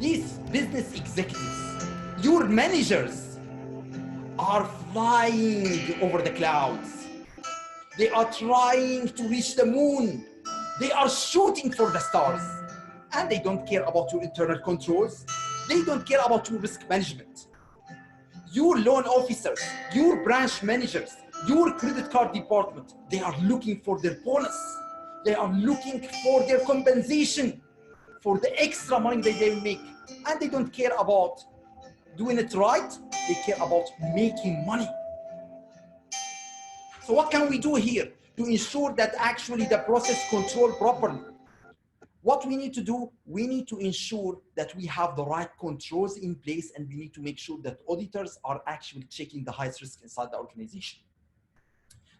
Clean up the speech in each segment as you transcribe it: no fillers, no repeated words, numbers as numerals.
These business executives, your managers, are flying over the clouds. They are trying to reach the moon. They are shooting for the stars. And they don't care about your internal controls. They don't care about your risk management. Your loan officers, your branch managers, your credit card department, they are looking for their bonus. They are looking for their compensation for the extra money that they make. And they don't care about doing it right. They care about making money. So what can we do here to ensure that actually the process controlled properly? What we need to do, we need to ensure that we have the right controls in place, and we need to make sure that auditors are actually checking the highest risk inside the organization.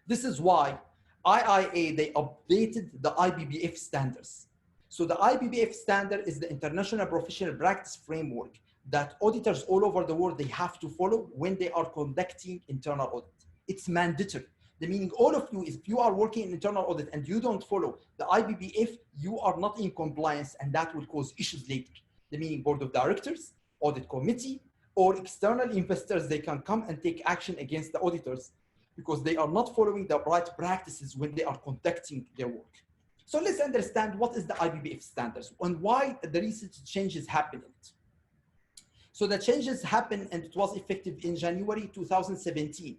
This is why IIA, they updated the IBBF standards. So the IBBF standard is the International Professional Practice Framework that auditors all over the world, they have to follow when they are conducting internal audit. It's mandatory. The meaning all of you, if you are working in internal audit and you don't follow the IBBF, you are not in compliance, and that will cause issues later. The meaning board of directors, audit committee, or external investors, they can come and take action against the auditors because they are not following the right practices when they are conducting their work. So let's understand what is the IBBF standards and why the recent changes happened in it. So the changes happened and it was effective in January 2017.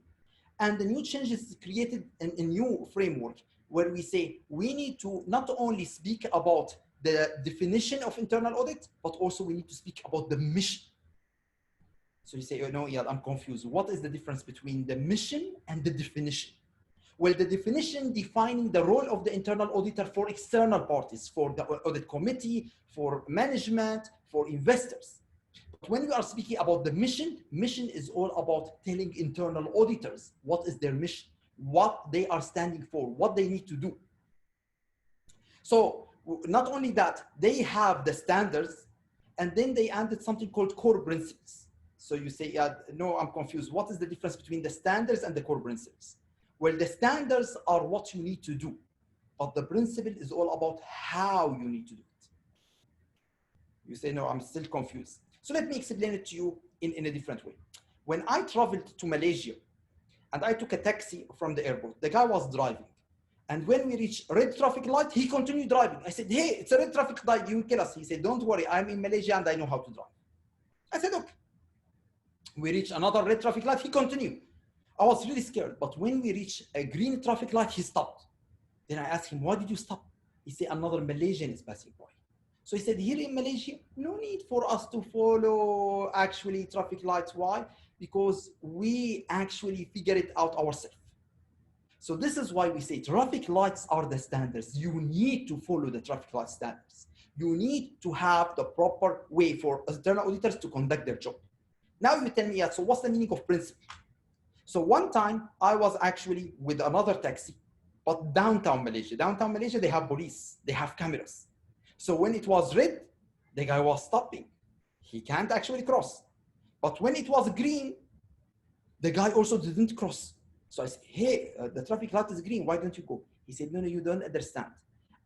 And the new changes created a new framework where we say we need to not only speak about the definition of internal audit, but also we need to speak about the mission. So you say, oh, no, yeah, I'm confused. What is the difference between the mission and the definition? Well, the definition defining the role of the internal auditor for external parties, for the audit committee, for management, for investors. But when we are speaking about the mission, mission is all about telling internal auditors what is their mission, what they are standing for, what they need to do. So not only that, they have the standards, and then they added something called core principles. So you say, yeah, no, I'm confused. What is the difference between the standards and the core principles? Well, the standards are what you need to do, but the principle is all about how you need to do it. You say, no, I'm still confused. So let me explain it to you in a different way. When I traveled to Malaysia and I took a taxi from the airport, the guy was driving. And when we reached red traffic light, he continued driving. I said, hey, it's a red traffic light, you will kill us. He said, don't worry, I'm in Malaysia and I know how to drive. I said, okay. We reached another red traffic light, he continued. I was really scared, but when we reached a green traffic light, he stopped. Then I asked him, why did you stop? He said, another Malaysian is passing by. So he said, here in Malaysia, no need for us to follow actually traffic lights. Why? Because we actually figure it out ourselves. So this is why we say traffic lights are the standards. You need to follow the traffic light standards. You need to have the proper way for internal auditors to conduct their job. Now you tell me, yeah, so what's the meaning of principle? So one time I was actually with another taxi, but downtown Malaysia. Downtown Malaysia, they have police, they have cameras. So when it was red, the guy was stopping. He can't actually cross. But when it was green, the guy also didn't cross. So I said, hey, the traffic light is green, why don't you go? He said, no, you don't understand.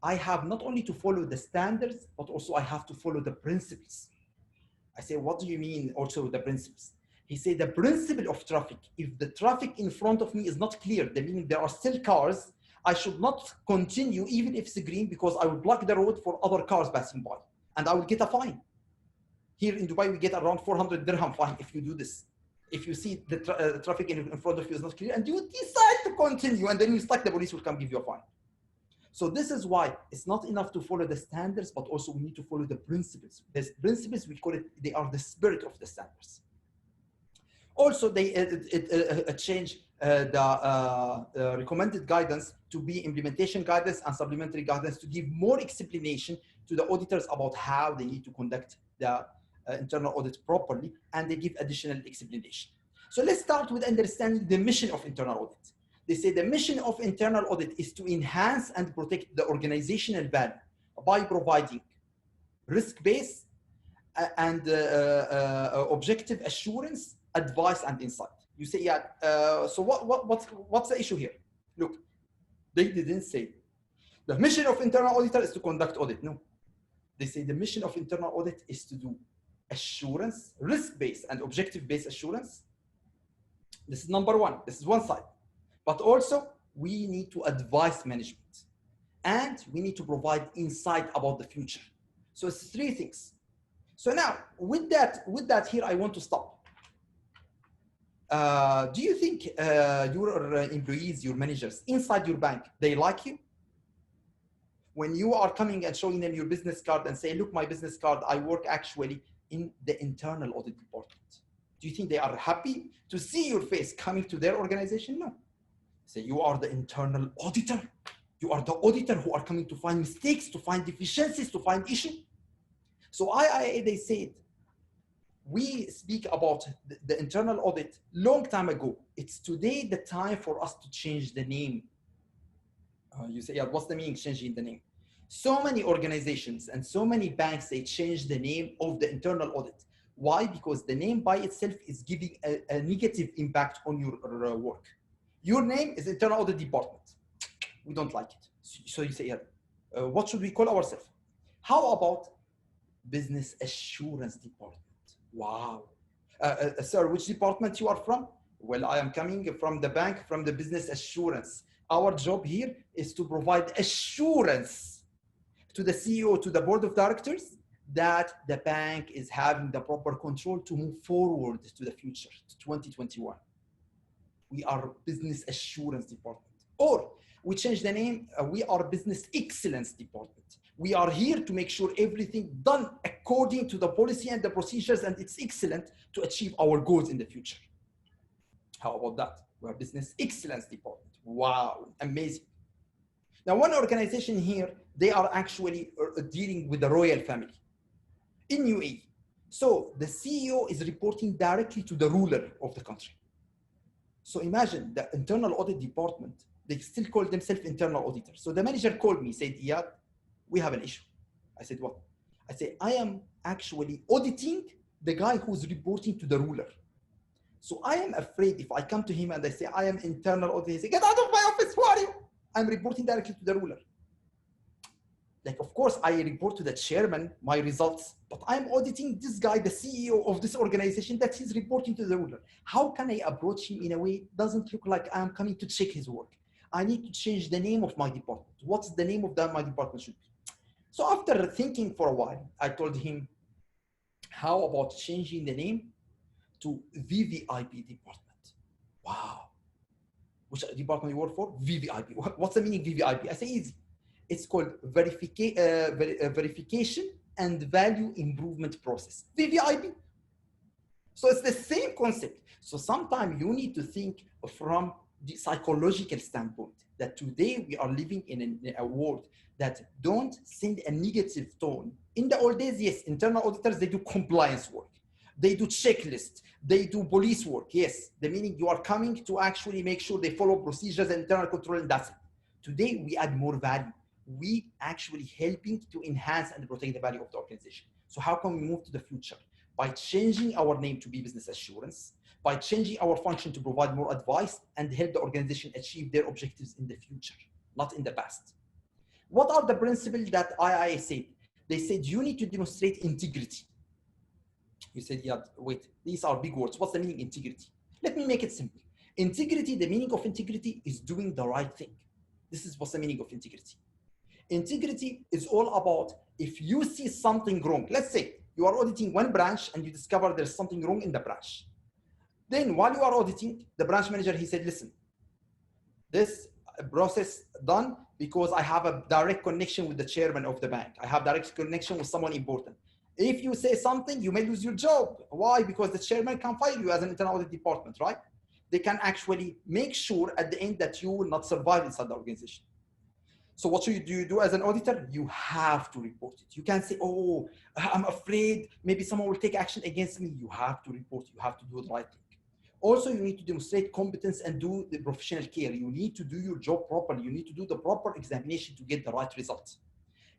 I have not only to follow the standards, but also I have to follow the principles. I said, what do you mean also the principles? He said, the principle of traffic, if the traffic in front of me is not clear, that means there are still cars, I should not continue even if it's green, because I will block the road for other cars passing by and I will get a fine. Here in Dubai, we get around 400 dirham fine if you do this. If you see the traffic in front of you is not clear and you decide to continue and then you stuck, the police will come give you a fine. So this is why it's not enough to follow the standards, but also we need to follow the principles. The principles, we call it, they are the spirit of the standards. Also, they changed the recommended guidance to be implementation guidance and supplementary guidance to give more explanation to the auditors about how they need to conduct the internal audit properly, and they give additional explanation. So let's start with understanding the mission of internal audit. They say the mission of internal audit is to enhance and protect the organizational value by providing risk-based and objective assurance, advice, and insight. You say, yeah, so what's the issue here? Look, they didn't say the mission of internal auditor is to conduct audit. No, they say the mission of internal audit is to do assurance, risk-based and objective-based assurance. This is number one. This is one side. But also, we need to advise management and we need to provide insight about the future. So it's three things. So now, with that here, I want to stop. Do you think your employees, your managers inside your bank, they like you? When you are coming and showing them your business card and say, look, my business card, I work actually in the internal audit department. Do you think they are happy to see your face coming to their organization? No. Say, you are the internal auditor. You are the auditor who are coming to find mistakes, to find deficiencies, to find issues. So IIA, they said, we speak about the internal audit long time ago. It's today the time for us to change the name. You say, yeah, what's the meaning changing the name? So many organizations and so many banks, they change the name of the internal audit. Why? Because the name by itself is giving a negative impact on your work. Your name is internal audit department. We don't like it. So you say, yeah, what should we call ourselves? How about business assurance department? Wow. Sir, which department you are from? Well, I am coming from the bank, from the business assurance. Our job here is to provide assurance to the CEO, to the board of directors, that the bank is having the proper control to move forward to the future, to 2021. We are business assurance department. Or we change the name, we are business excellence department. We are here to make sure everything done according to the policy and the procedures, and it's excellent to achieve our goals in the future. How about that? We are business excellence department. Wow, amazing. Now, one organization here, they are actually dealing with the royal family in UAE. So the CEO is reporting directly to the ruler of the country. So imagine the internal audit department, they still call themselves internal auditors. So the manager called me, said, Iyad, we have an issue. I said, what? I said, I am actually auditing the guy who's reporting to the ruler. So I am afraid if I come to him and I say, I am internal auditor, he says, get out of my office, who are you? I'm reporting directly to the ruler. Like, of course, I report to the chairman my results, but I'm auditing this guy, the CEO of this organization, that he's reporting to the ruler. How can I approach him in a way that doesn't look like I'm coming to check his work? I need to change the name of my department. What's the name of my department should be? So after thinking for a while, I told him, how about changing the name to VVIP department? Wow. Which department you work for? VVIP. What's the meaning of VVIP? I say easy. It's called verification and value improvement process. VVIP. So it's the same concept. So sometimes you need to think from the psychological standpoint that today we are living in a world that don't send a negative tone. In the old days, yes, internal auditors, they do compliance work. They do checklists. They do police work. Yes, the meaning you are coming to actually make sure they follow procedures and internal control, and that's it. Today, we add more value. We actually helping to enhance and protect the value of the organization. So how can we move to the future? By changing our name to be business assurance, by changing our function to provide more advice and help the organization achieve their objectives in the future, not in the past. What are the principles that IIA said? They said you need to demonstrate integrity. You said, yeah, wait, these are big words. What's the meaning of integrity? Let me make it simple. Integrity, the meaning of integrity is doing the right thing. This is what's the meaning of integrity. Integrity is all about if you see something wrong. Let's say you are auditing one branch and you discover there's something wrong in the branch. Then while you are auditing, the branch manager, he said, listen, this process done because I have a direct connection with the chairman of the bank. I have direct connection with someone important. If you say something, you may lose your job. Why? Because the chairman can fire you as an internal audit department, right? They can actually make sure at the end that you will not survive inside the organization. So what should you do as an auditor? You have to report it. You can't say, oh, I'm afraid maybe someone will take action against me. You have to report. You have to do the right thing. Also, you need to demonstrate competence and do the professional care. You need to do your job properly. You need to do the proper examination to get the right results.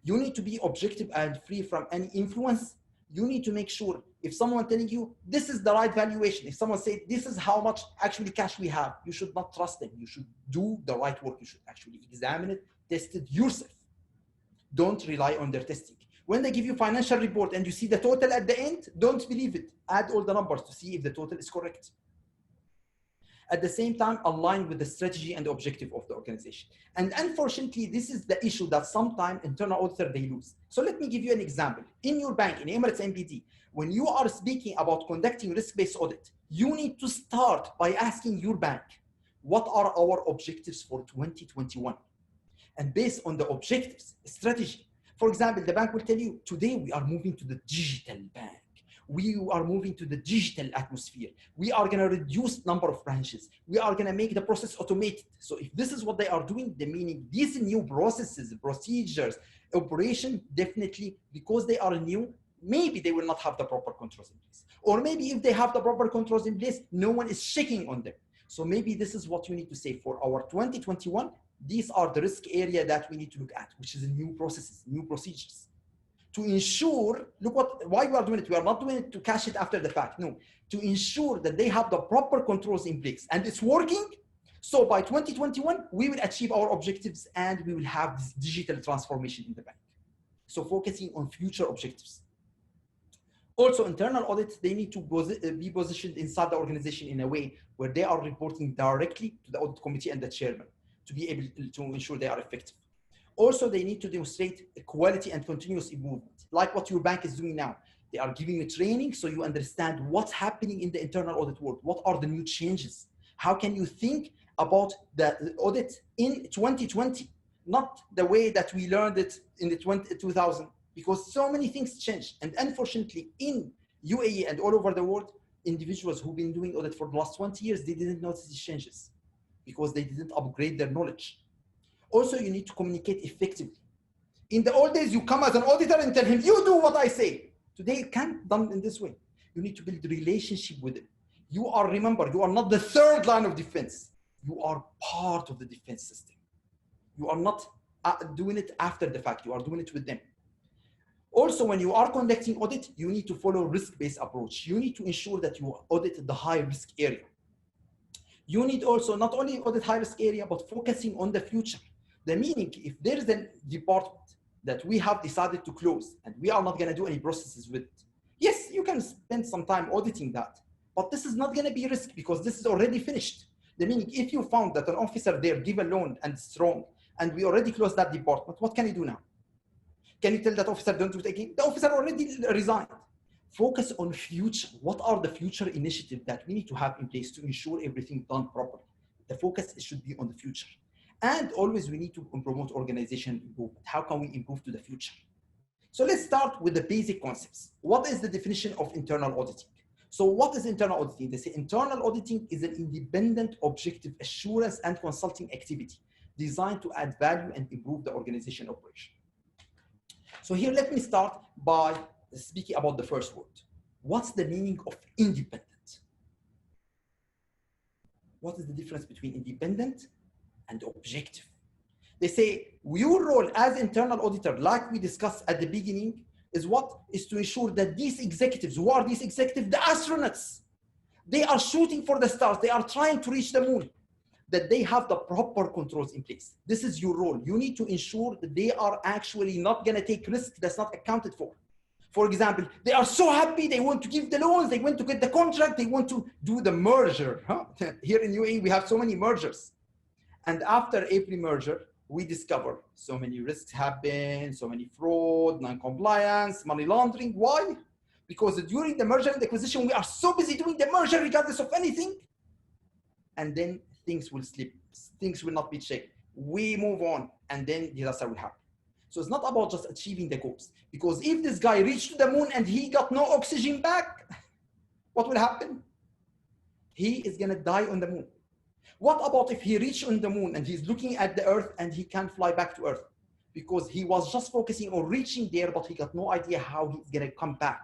You need to be objective and free from any influence. You need to make sure if someone telling you this is the right valuation, if someone says this is how much actually cash we have, you should not trust them. You should do the right work. You should actually examine it, test it yourself. Don't rely on their testing. When they give you financial report and you see the total at the end, don't believe it. Add all the numbers to see if the total is correct. At the same time, align with the strategy and the objective of the organization. And unfortunately, this is the issue that sometimes internal auditor, they lose. So let me give you an example. In your bank, in Emirates NBD, when you are speaking about conducting risk-based audit, you need to start by asking your bank, what are our objectives for 2021? And based on the objectives, strategy. For example, the bank will tell you, today we are moving to the digital bank. We are moving to the digital atmosphere. We are going to reduce number of branches. We are going to make the process automated. So if this is what they are doing, the meaning these new processes, procedures, operation, definitely because they are new, maybe they will not have the proper controls in place. Or maybe if they have the proper controls in place, no one is checking on them. So maybe this is what you need to say for our 2021. These are the risk area that we need to look at, which is new processes, new procedures. To ensure, why we are doing it. We are not doing it to cash it after the fact. No, to ensure that they have the proper controls in place and it's working. So by 2021, we will achieve our objectives and we will have this digital transformation in the bank. So focusing on future objectives. Also, internal audits, they need to be positioned inside the organization in a way where they are reporting directly to the audit committee and the chairman to be able to ensure they are effective. Also, they need to demonstrate quality and continuous improvement, like what your bank is doing now. They are giving you training so you understand what's happening in the internal audit world. What are the new changes? How can you think about the audit in 2020? Not the way that we learned it in the 2000, because so many things changed. And unfortunately, in UAE and all over the world, individuals who've been doing audit for the last 20 years, they didn't notice these changes because they didn't upgrade their knowledge. Also, you need to communicate effectively. In the old days, you come as an auditor and tell him, you do what I say. Today, it can't be done in this way. You need to build a relationship with him. Remember, you are not the third line of defense. You are part of the defense system. You are not doing it after the fact. You are doing it with them. Also, when you are conducting audit, you need to follow risk-based approach. You need to ensure that you audit the high-risk area. You need also not only audit high-risk area, but focusing on the future. The meaning, if there is a department that we have decided to close and we are not going to do any processes with it, yes, you can spend some time auditing that, but this is not going to be risk because this is already finished. The meaning, if you found that an officer there give a loan and it's wrong, and we already closed that department, what can you do now? Can you tell that officer don't do it again? The officer already resigned. Focus on future. What are the future initiatives that we need to have in place to ensure everything done properly? The focus should be on the future. And always we need to promote organization improvement. How can we improve to the future? So let's start with the basic concepts. What is the definition of internal auditing? So what is internal auditing? They say internal auditing is an independent, objective assurance and consulting activity designed to add value and improve the organization operation. So here, let me start by speaking about the first word. What's the meaning of independent? What is the difference between independent and objective? They say your role as internal auditor, like we discussed at the beginning, is what? Is to ensure that these executives, who are these executives? The astronauts. They are shooting for the stars. They are trying to reach the moon. That they have the proper controls in place. This is your role. You need to ensure that they are actually not going to take risks that's not accounted for. For example, they are so happy, they want to give the loans, they want to get the contract, they want to do the merger. Here in UAE, we have so many mergers. And after every merger, we discover so many risks happen, so many fraud, non-compliance, money laundering. Why? Because during the merger and acquisition, we are so busy doing the merger regardless of anything. And then things will slip, things will not be checked. We move on, and then disaster will happen. So it's not about just achieving the goals, because if this guy reached the moon and he got no oxygen back, what will happen? He is gonna die on the moon. What about if he reached on the moon and he's looking at the earth and he can't fly back to earth? Because he was just focusing on reaching there, but he got no idea how he's gonna come back.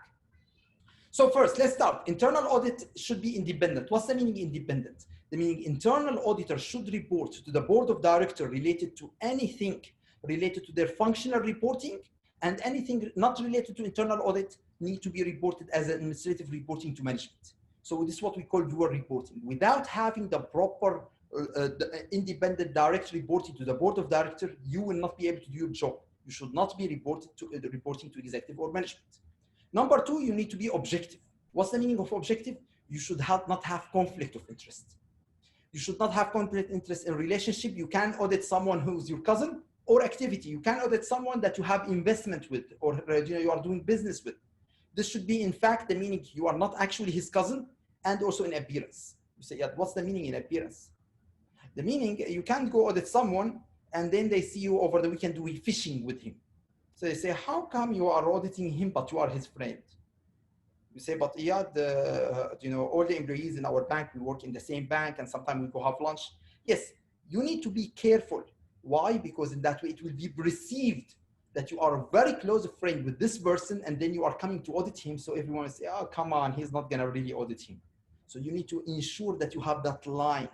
So first, let's start. Internal audit should be independent. What's the meaning independent? The meaning internal auditor should report to the board of directors related to anything related to their functional reporting, and anything not related to internal audit need to be reported as administrative reporting to management. So this is what we call dual reporting. Without having the proper independent direct reporting to the board of directors, you will not be able to do your job. You should not be reporting to executive or management. Number two, you need to be objective. What's the meaning of objective? You should not have conflict of interest. You should not have conflict of interest in relationship. You can audit someone who's your cousin, or activity. You can audit someone that you have investment with, or you are doing business with. This should be, in fact, the meaning you are not actually his cousin, and also in appearance. You say, yeah, what's the meaning in appearance? The meaning, you can't go audit someone and then they see you over the weekend doing fishing with him. So they say, how come you are auditing him, but you are his friend? You say, but yeah, all the employees in our bank, we work in the same bank, and sometimes we go have lunch. Yes, you need to be careful. Why? Because in that way, it will be perceived that you are a very close friend with this person, and then you are coming to audit him. So everyone will say, oh, come on, he's not gonna really audit him. So you need to ensure that you have that line.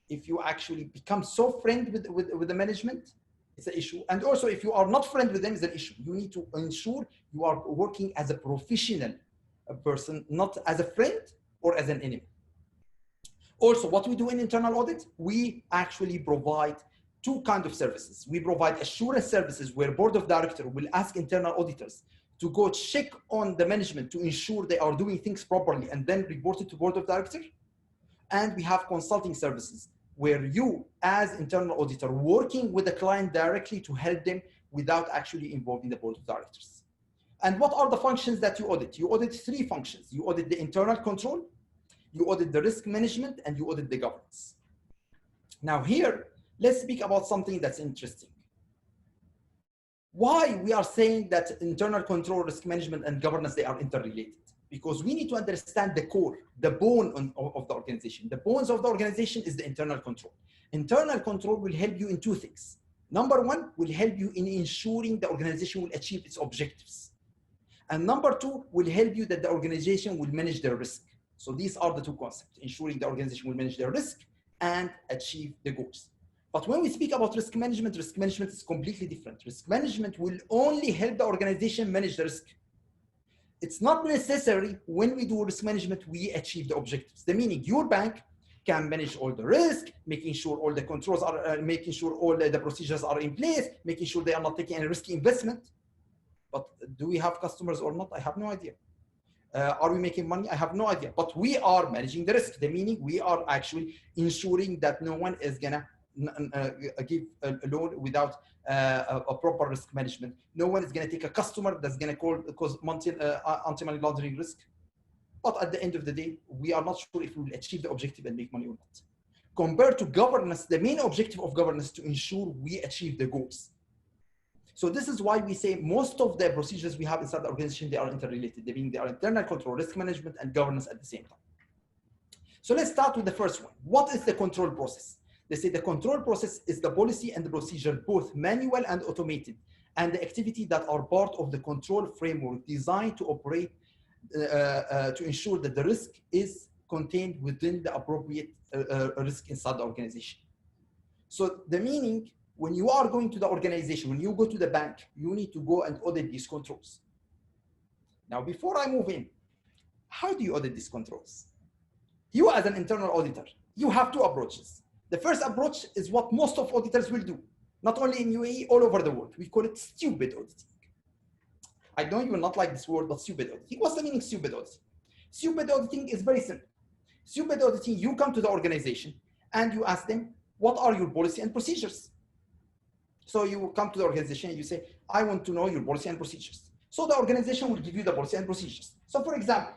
If you actually become so friend with the management, it's an issue. And also, if you are not friend with them, it's an issue. You need to ensure you are working as a professional person, not as a friend or as an enemy. Also, what we do in internal audit, we actually provide two kinds of services. We provide assurance services where board of directors will ask internal auditors to go check on the management to ensure they are doing things properly and then report it to board of directors. And we have consulting services where you, as internal auditor, working with the client directly to help them without actually involving the board of directors. And what are the functions that you audit? You audit three functions. You audit the internal control, you audit the risk management, and you audit the governance. Now here, let's speak about something that's interesting. Why we are saying that internal control, risk management, and governance, they are interrelated? Because we need to understand the core, the bone of the organization. The bones of the organization is the internal control. Internal control will help you in two things. Number one, will help you in ensuring the organization will achieve its objectives. And number two, will help you that the organization will manage their risk. So these are the two concepts, ensuring the organization will manage their risk and achieve the goals. But when we speak about risk management is completely different. Risk management will only help the organization manage the risk. It's not necessary when we do risk management, we achieve the objectives. The meaning your bank can manage all the risk, making sure all the controls are, making sure all the procedures are in place, making sure they are not taking any risky investment. But do we have customers or not? I have no idea. Are we making money? I have no idea. But we are managing the risk. The meaning we are actually ensuring that no one is gonna give a loan without a proper risk management. No one is going to take a customer that's going to cause anti-money laundering risk. But at the end of the day, we are not sure if we will achieve the objective and make money or not. Compared to governance, the main objective of governance is to ensure we achieve the goals. So this is why we say most of the procedures we have inside the organization, they are interrelated. They mean they are internal control, risk management, and governance at the same time. So let's start with the first one. What is the control process? They say the control process is the policy and the procedure, both manual and automated, and the activity that are part of the control framework designed to operate, to ensure that the risk is contained within the appropriate risk inside the organization. So the meaning, when you are going to the organization, when you go to the bank, you need to go and audit these controls. Now, before I move in, how do you audit these controls? You as an internal auditor, you have two approaches. The first approach is what most of auditors will do, not only in UAE, all over the world. We call it stupid auditing. I know you will not like this word, but stupid auditing. What's the meaning of stupid auditing? Stupid auditing is very simple. Stupid auditing, you come to the organization and you ask them, what are your policy and procedures? So you come to the organization and you say, I want to know your policy and procedures. So the organization will give you the policy and procedures. So for example,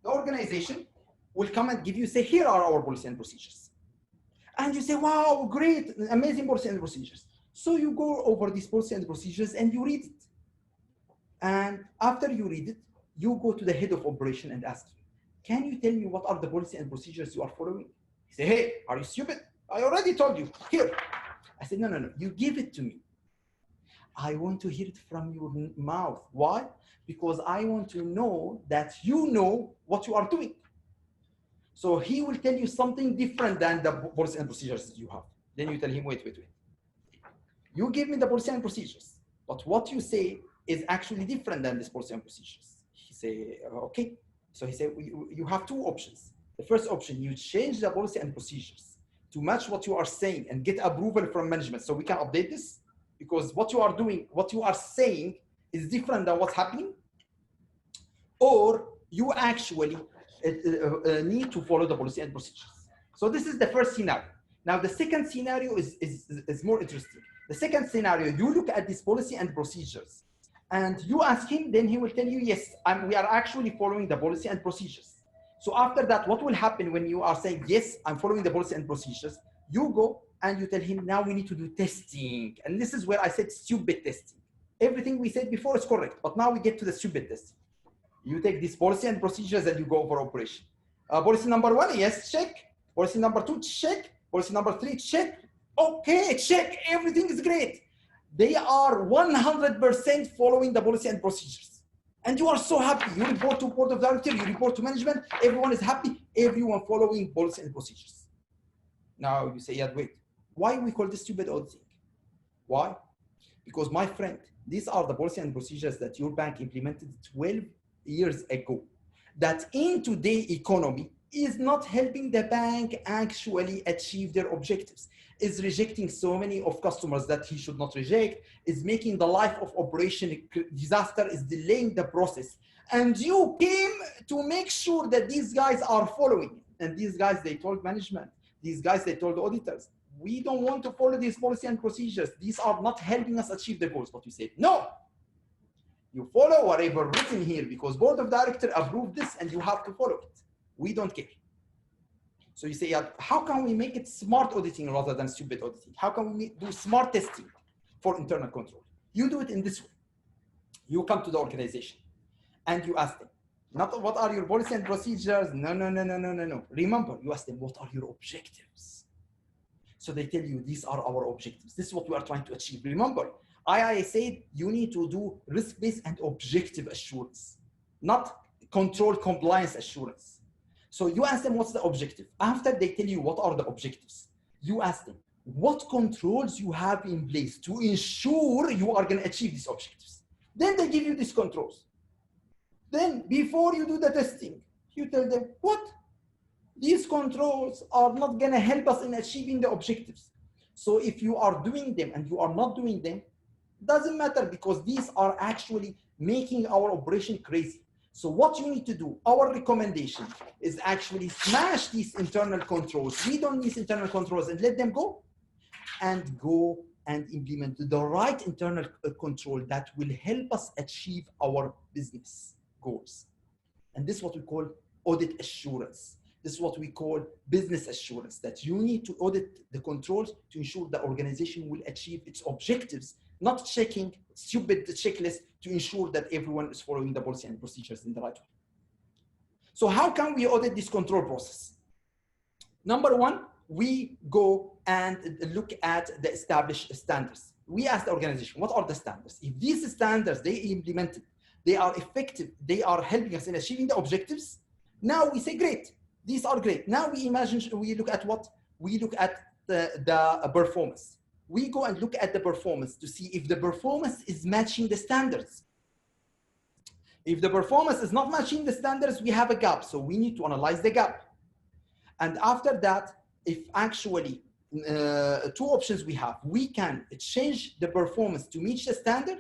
the organization will come and give you, say, here are our policy and procedures. And you say, wow, great, amazing policy and procedures. So you go over these policy and procedures and you read it. And after you read it, you go to the head of operation and ask him, can you tell me what are the policy and procedures you are following? He say, hey, are you stupid? I already told you, here. I said, no, you give it to me. I want to hear it from your mouth. Why? Because I want to know that you know what you are doing. So he will tell you something different than the policy and procedures that you have. Then you tell him, wait. You give me the policy and procedures, but what you say is actually different than this policy and procedures. He say, okay. So he said, you have two options. The first option, you change the policy and procedures to match what you are saying and get approval from management so we can update this? Because what you are doing, what you are saying is different than what's happening, or you actually need to follow the policy and procedures. So this is the first scenario. Now the second scenario is more interesting. The second scenario, you look at this policy and procedures and you ask him, then he will tell you, yes, we are actually following the policy and procedures. So after that, what will happen when you are saying, yes, I'm following the policy and procedures, you go and you tell him, now we need to do testing. And this is where I said stupid testing. Everything we said before is correct, but now we get to the stupid testing. You take this policy and procedures and you go over operation. Policy number 1, yes, check. Policy number 2, check. Policy number 3, check. Okay, check, everything is great. They are 100% following the policy and procedures. And you are so happy. You report to board of directors, you report to management, everyone is happy, everyone following policy and procedures. Now you say, yeah, wait, why we call this stupid auditing? Why? Because my friend, these are the policy and procedures that your bank implemented 12 years ago. That in today's economy is not helping the bank actually achieve their objectives. Is rejecting so many of customers that he should not reject, is making the life of operation disaster, is delaying the process. And you came to make sure that these guys are following. And these guys, they told management, these guys, they told auditors, we don't want to follow these policy and procedures. These are not helping us achieve the goals. But you said, no, you follow whatever written here because board of directors approved this and you have to follow it. We don't care. So you say, yeah, how can we make it smart auditing rather than stupid auditing? How can we do smart testing for internal control? You do it in this way. You come to the organization and you ask them, not what are your policy and procedures? No. Remember, you ask them, what are your objectives? So they tell you, these are our objectives. This is what we are trying to achieve. Remember, I said you need to do risk-based and objective assurance, not control compliance assurance. So you ask them, what's the objective? After they tell you what are the objectives, you ask them, what controls you have in place to ensure you are going to achieve these objectives? Then they give you these controls. Then before you do the testing, you tell them, what? These controls are not going to help us in achieving the objectives. So if you are doing them and you are not doing them, doesn't matter because these are actually making our operation crazy. So what you need to do, our recommendation is actually smash these internal controls. We don't need internal controls and let them go and implement the right internal control that will help us achieve our business goals. And this is what we call audit assurance. This is what we call business assurance, that you need to audit the controls to ensure the organization will achieve its objectives, not checking stupid checklists to ensure that everyone is following the policy and procedures in the right way. So how can we audit this control process? Number one, we go and look at the established standards. We ask the organization, what are the standards? If these standards they implemented, they are effective, they are helping us in achieving the objectives, now we say, great, these are great. Now we imagine, we look at what? We look at the performance. We go and look at the performance to see if the performance is matching the standards. If the performance is not matching the standards, we have a gap. So we need to analyze the gap. And after that, if actually two options we have, we can change the performance to meet the standard,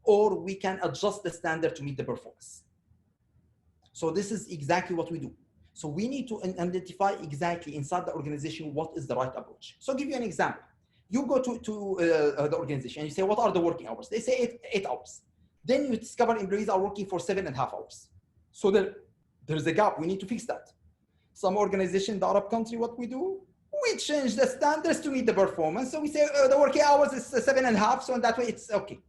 or we can adjust the standard to meet the performance. So this is exactly what we do. So we need to identify exactly inside the organization what is the right approach. So I'll give you an example. You go to the organization and you say, what are the working hours? They say 8 hours. Then you discover employees are working for 7.5 hours. So there's a gap. We need to fix that. Some organization in the Arab country, what we do? We change the standards to meet the performance. So we say the working hours is 7.5. So in that way, it's okay.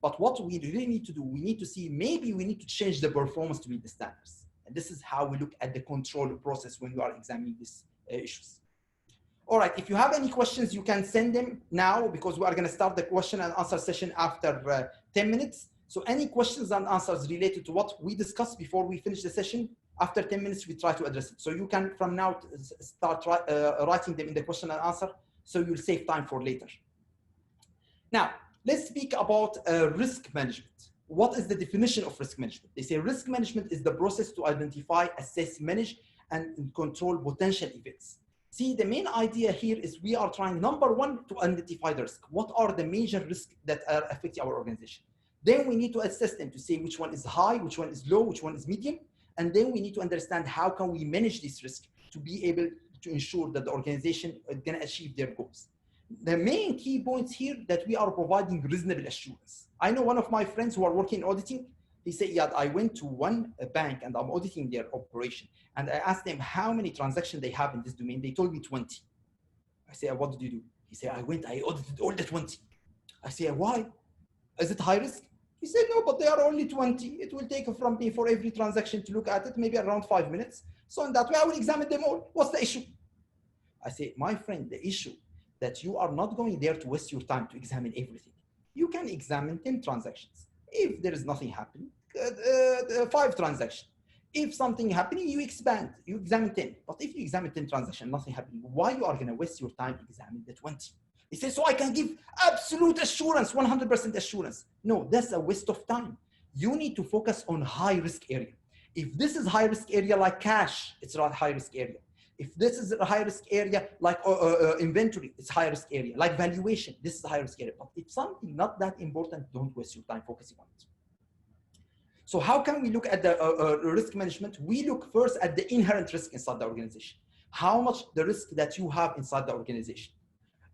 But what we really need to do, we need to see, maybe we need to change the performance to meet the standards. And this is how we look at the control process when we are examining these issues. All right, if you have any questions, you can send them now because we are going to start the question and answer session after 10 minutes. So any questions and answers related to what we discussed before we finish the session, after 10 minutes, we try to address it. So you can from now start writing them in the question and answer, so you'll save time for later. Now, let's speak about risk management. What is the definition of risk management? They say risk management is the process to identify, assess, manage, and control potential events See, the main idea here is we are trying, number one, to identify the risk. What are the major risks that are affecting our organization? Then we need to assess them to say which one is high, which one is low, which one is medium. And then we need to understand how can we manage this risk to be able to ensure that the organization is going to achieve their goals. The main key points here that we are providing reasonable assurance. I know one of my friends who are working in auditing, he said, yeah, I went to one bank and I'm auditing their operation. And I asked them how many transactions they have in this domain. They told me 20. I said, what did you do? He said, I audited all the 20. I said, why? Is it high risk? He said, no, but they are only 20. It will take from me for every transaction to look at it, maybe around 5 minutes. So in that way, I will examine them all. What's the issue? I say, my friend, the issue that you are not going there to waste your time to examine everything. You can examine 10 transactions. If there is nothing happening, 5 transactions. If something happening, you expand, you examine 10. But if you examine 10 transactions, nothing happening, why you are going to waste your time examining the 20? He says, so I can give absolute assurance, 100% assurance. No, that's a waste of time. You need to focus on high risk area. If this is high risk area like cash, it's a high risk area. If this is a high risk area like inventory, it's high risk area. Like valuation, this is a high risk area. But if something not that important, don't waste your time focusing on it. So how can we look at the risk management? We look first at the inherent risk inside the organization. How much the risk that you have inside the organization.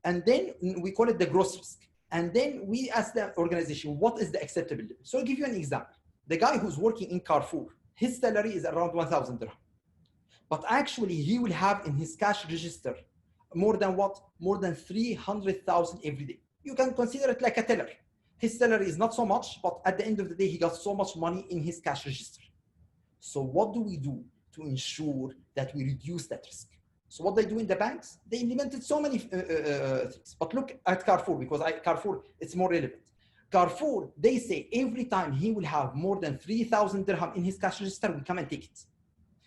And then we call it the gross risk. And then we ask the organization, what is the acceptable level? So I'll give you an example. The guy who's working in Carrefour, his salary is around 1,000 dirham. But actually he will have in his cash register more than what? More than 300,000 every day. You can consider it like a teller. His salary is not so much, but at the end of the day, he got so much money in his cash register. So what do we do to ensure that we reduce that risk? So what they do in the banks, they implemented so many things. But look at Carrefour, because Carrefour, it's more relevant. Carrefour, they say every time he will have more than 3,000 dirham in his cash register, we come and take it.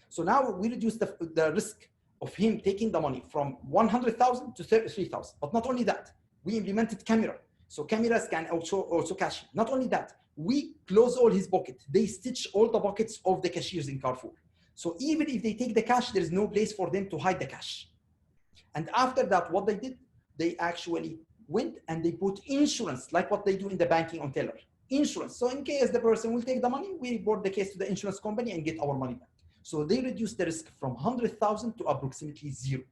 So now we reduce the risk of him taking the money from 100,000 to 3,000. But not only that, we implemented camera. So cameras can also cash. Not only that, we close all his pockets. They stitch all the pockets of the cashiers in Carrefour. So even if they take the cash, there is no place for them to hide the cash. And after that, what they did, they actually went and they put insurance, like what they do in the banking on teller. Insurance. So in case the person will take the money, we report the case to the insurance company and get our money back. So they reduce the risk from 100,000 to approximately 0.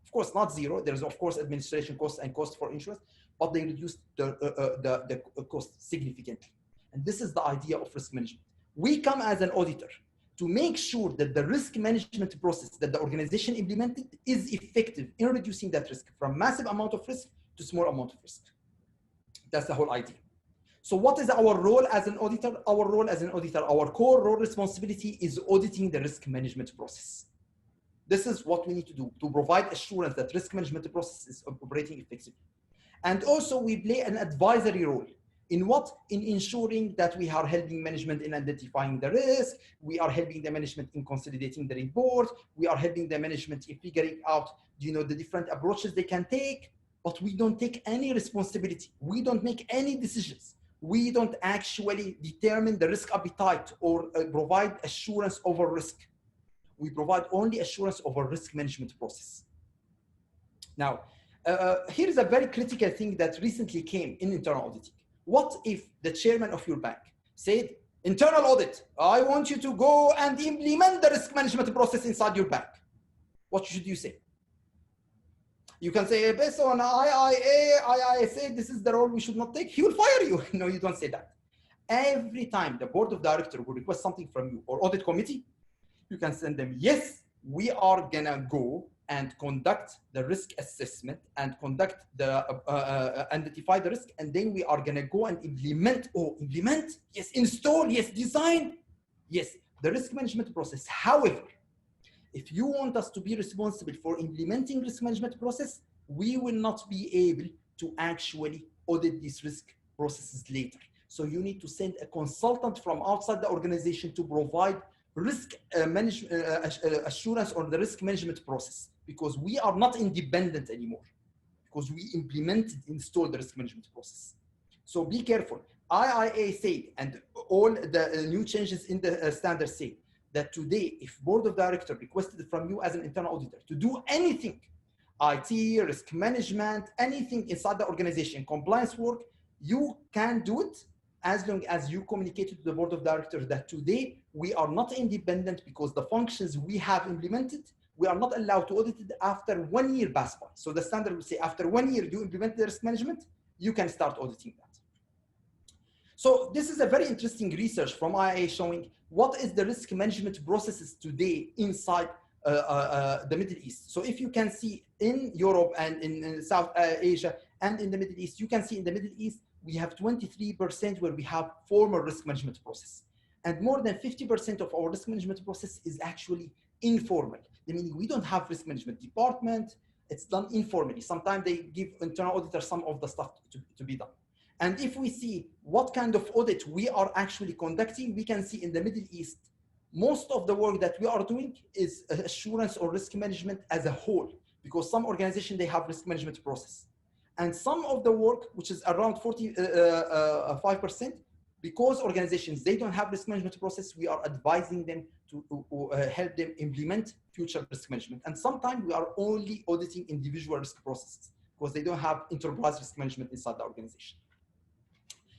Of course, not 0. There is, of course, administration costs and cost for insurance, but they reduced the cost significantly. And this is the idea of risk management. We come as an auditor to make sure that the risk management process that the organization implemented is effective in reducing that risk from massive amount of risk to small amount of risk. That's the whole idea. So what is our role as an auditor? Our role as an auditor, our core role responsibility is auditing the risk management process. This is what we need to do to provide assurance that risk management process is operating effectively. And also we play an advisory role in what? In ensuring that we are helping management in identifying the risk. We are helping the management in consolidating the report. We are helping the management in figuring out, the different approaches they can take, but we don't take any responsibility. We don't make any decisions. We don't actually determine the risk appetite or provide assurance over risk. We provide only assurance over risk management process. Now, here is a very critical thing that recently came in internal auditing. What if the chairman of your bank said, internal audit, I want you to go and implement the risk management process inside your bank? What should you say? You can say, based on IIA said this is the role we should not take. He will fire you. No, you don't say that. Every time the board of directors will request something from you or audit committee, you can send them, yes, we are gonna go and conduct the risk assessment and conduct the, identify the risk, and then we are gonna go and implement, yes, install, yes, design, yes, the risk management process. However, if you want us to be responsible for implementing risk management process, we will not be able to actually audit these risk processes later. So you need to send a consultant from outside the organization to provide risk assurance on the risk management process, because we are not independent anymore, because we installed the risk management process. So be careful. IIA said, and all the new changes in the standards say, that today, if board of directors requested from you as an internal auditor to do anything IT, risk management, anything inside the organization, compliance work, you can do it as long as you communicate to the board of directors that today we are not independent because the functions we have implemented, we are not allowed to audit it after 1 year pass by. So the standard will say after 1 year you implement the risk management, you can start auditing that. So this is a very interesting research from IIA showing what is the risk management processes today inside the Middle East. So if you can see in Europe and in South Asia and in the Middle East, you can see in the Middle East, we have 23% where we have formal risk management process. And more than 50% of our risk management process is actually informal. Meaning we don't have risk management department, it's done informally. Sometimes they give internal auditors some of the stuff to be done. And if we see what kind of audit we are actually conducting, we can see in the Middle East, most of the work that we are doing is assurance or risk management as a whole, because some organizations, they have risk management process. And some of the work, which is around 45%, because organizations, they don't have risk management process, we are advising them to help them implement future risk management. And sometimes we are only auditing individual risk processes because they don't have enterprise risk management inside the organization.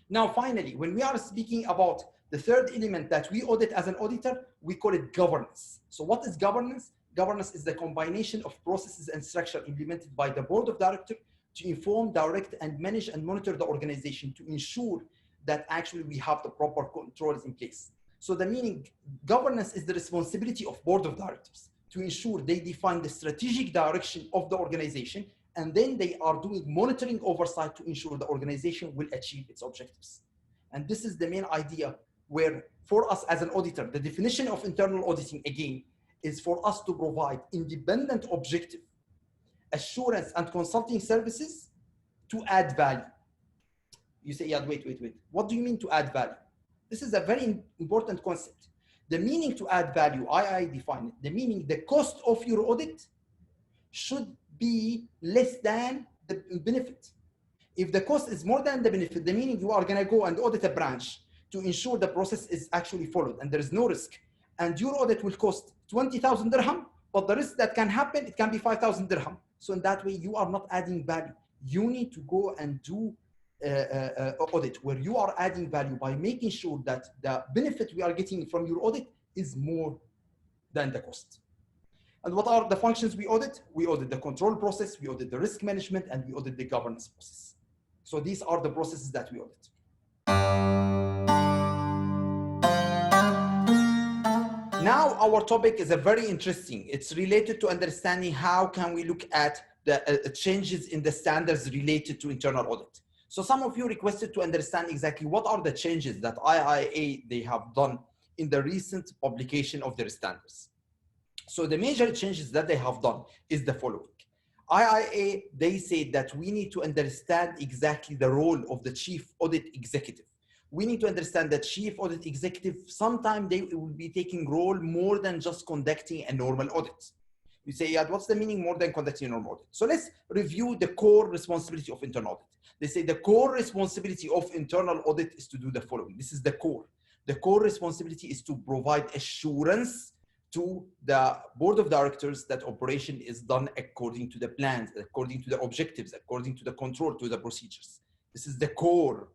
Now, finally, when we are speaking about the third element that we audit as an auditor, we call it governance. So what is governance? Governance is the combination of processes and structure implemented by the board of directors to inform, direct, and manage and monitor the organization to ensure that actually we have the proper controls in place. So the meaning, governance is the responsibility of board of directors to ensure they define the strategic direction of the organization, and then they are doing monitoring oversight to ensure the organization will achieve its objectives. And this is the main idea where for us as an auditor, the definition of internal auditing again is for us to provide independent, objective assurance and consulting services to add value. You say, yeah, wait. What do you mean to add value? This is a very important concept. The meaning to add value, I define it. The meaning, the cost of your audit should be less than the benefit. If the cost is more than the benefit, the meaning you are going to go and audit a branch to ensure the process is actually followed and there is no risk. And your audit will cost 20,000 dirham, but the risk that can happen, it can be 5,000 dirham. So in that way, you are not adding value. You need to go and do audit where you are adding value by making sure that the benefit we are getting from your audit is more than the cost. And what are the functions we audit? We audit the control process, we audit the risk management, and we audit the governance process. So these are the processes that we audit. Now our topic is a very interesting. It's related to understanding how can we look at the changes in the standards related to internal audit. So some of you requested to understand exactly what are the changes that IIA they have done in the recent publication of their standards. So the major changes that they have done is the following. IIA, they say that we need to understand exactly the role of the chief audit executive. We need to understand that chief audit executive, sometimes they will be taking role more than just conducting a normal audit. You say, yeah, what's the meaning more than conducting a normal audit? So let's review the core responsibility of internal audit. They say the core responsibility of internal audit is to do the following. This is the core. The core responsibility is to provide assurance to the board of directors that operation is done according to the plans, according to the objectives, according to the control, to the procedures. This is the core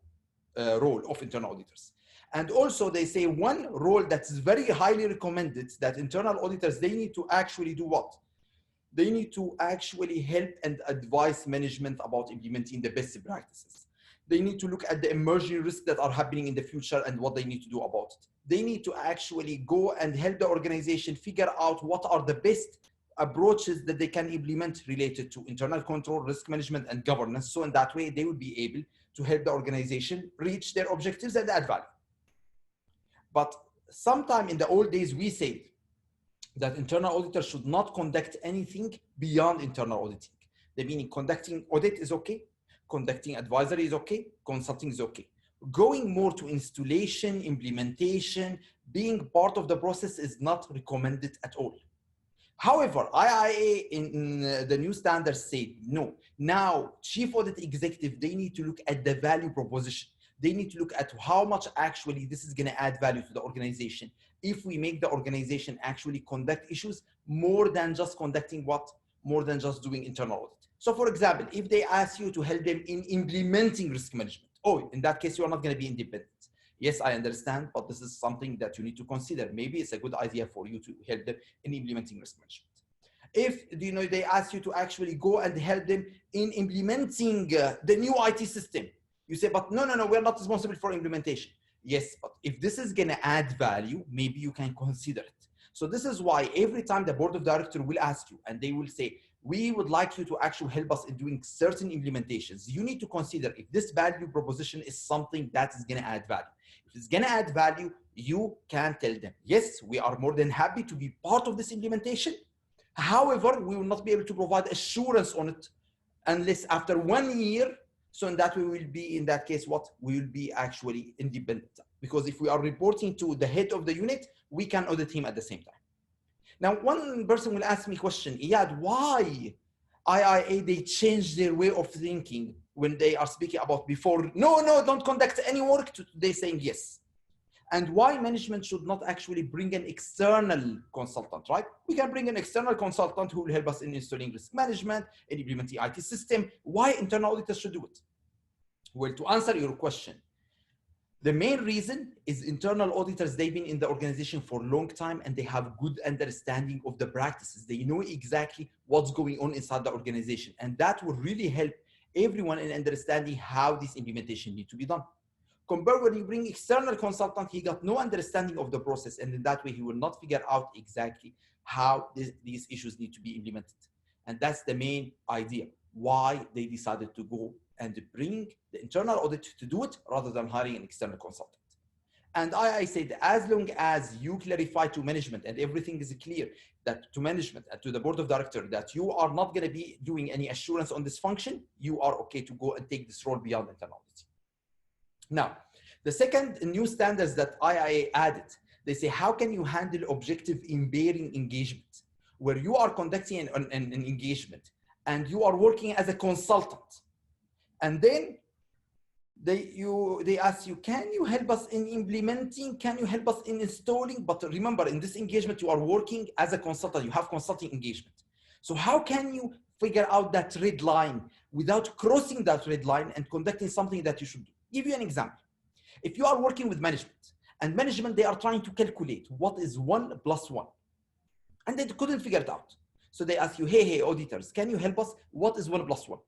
role of internal auditors. And also they say one role that's very highly recommended that internal auditors, they need to actually do what? They need to actually help and advise management about implementing the best practices. They need to look at the emerging risks that are happening in the future and what they need to do about it. They need to actually go and help the organization figure out what are the best approaches that they can implement related to internal control, risk management, and governance. So in that way, they will be able to help the organization reach their objectives and add value. But sometime in the old days, we said that internal auditors should not conduct anything beyond internal auditing. The meaning conducting audit is okay, conducting advisory is okay, consulting is okay. Going more to installation, implementation, being part of the process is not recommended at all. However, IIA in the new standards said, no, now chief audit executive, they need to look at the value proposition. They need to look at how much actually this is going to add value to the organization. If we make the organization actually conduct issues more than just conducting what? more than just doing internal audit. So for example, if they ask you to help them in implementing risk management, oh, in that case, you are not going to be independent. Yes, I understand, but this is something that you need to consider. Maybe it's a good idea for you to help them in implementing risk management. If they ask you to actually go and help them in implementing the new IT system, you say, but no, we're not responsible for implementation. Yes, but if this is going to add value, maybe you can consider it. So this is why every time the board of directors will ask you and they will say, we would like you to actually help us in doing certain implementations, you need to consider if this value proposition is something that is going to add value. If it's going to add value, you can tell them, yes, we are more than happy to be part of this implementation. However, we will not be able to provide assurance on it unless after 1 year. So in that way, we will be, in that case, what? We will be actually independent. Because if we are reporting to the head of the unit, we can audit him at the same time. Now, one person will ask me a question, Iyad, why IIA, they change their way of thinking when they are speaking about before, no, don't conduct any work, to today saying yes. And why management should not actually bring an external consultant, right? We can bring an external consultant who will help us in installing risk management and implementing IT system. Why internal auditors should do it? Well, to answer your question, the main reason is internal auditors, they've been in the organization for a long time and they have good understanding of the practices. They know exactly what's going on inside the organization. And that will really help everyone in understanding how this implementation needs to be done. Compared when you bring external consultant, he got no understanding of the process, and in that way he will not figure out exactly how these issues need to be implemented. And that's the main idea why they decided to go and bring the internal audit to do it rather than hiring an external consultant. And I said, as long as you clarify to management and everything is clear, that to management and to the board of directors that you are not going to be doing any assurance on this function, you are okay to go and take this role beyond internal audit. Now, the second new standards that IIA added, they say, how can you handle objective impairing engagement, where you are conducting an engagement and you are working as a consultant, and then they ask you, can you help us in implementing? Can you help us in installing? But remember, in this engagement, you are working as a consultant. You have consulting engagement. So how can you figure out that red line without crossing that red line and conducting something that you should do? Give you an example. If you are working with management and management, they are trying to calculate what is 1 + 1, and they couldn't figure it out. So they ask you, hey, auditors, can you help us? What is 1 + 1?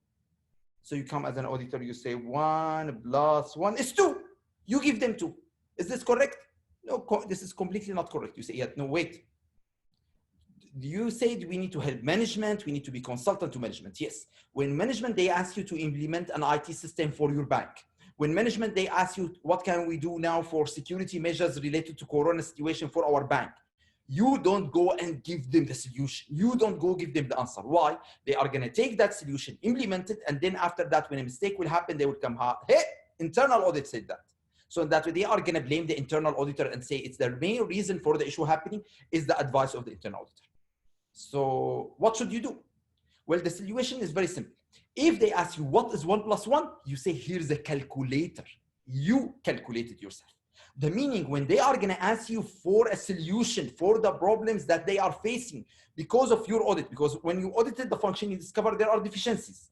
So you come as an auditor, you say 1 + 1 is 2. You give them 2. Is this correct? No, this is completely not correct. You say, yeah, no, wait. You said we need to help management. We need to be consultant to management. Yes. When management, they ask you to implement an IT system for your bank. When management, they ask you, what can we do now for security measures related to Corona situation for our bank? You don't go and give them the solution. You don't go give them the answer. Why? They are going to take that solution, implement it, and then after that, when a mistake will happen, they will come, hey, internal audit said that. So that way, they are going to blame the internal auditor and say it's the main reason for the issue happening is the advice of the internal auditor. So what should you do? Well, the solution is very simple. If they ask you what is 1 + 1, you say, here's a calculator. You calculate it yourself. The meaning, when they are going to ask you for a solution for the problems that they are facing because of your audit, because when you audited the function, you discovered there are deficiencies.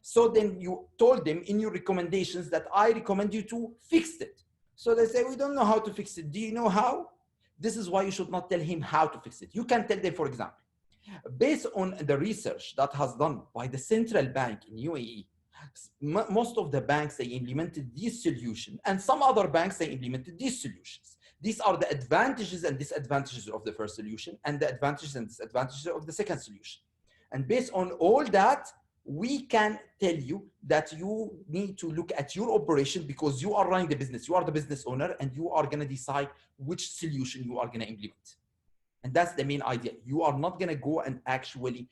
So then you told them in your recommendations that I recommend you to fix it. So they say, we don't know how to fix it. Do you know how? This is why you should not tell him how to fix it. You can tell them, for example, based on the research that has done by the central bank in UAE, most of the banks, they implemented this solution, and some other banks, they implemented these solutions. These are the advantages and disadvantages of the first solution and the advantages and disadvantages of the second solution. And based on all that, we can tell you that you need to look at your operation because you are running the business. You are the business owner and you are going to decide which solution you are going to implement. And that's the main idea. You are not going to go and actually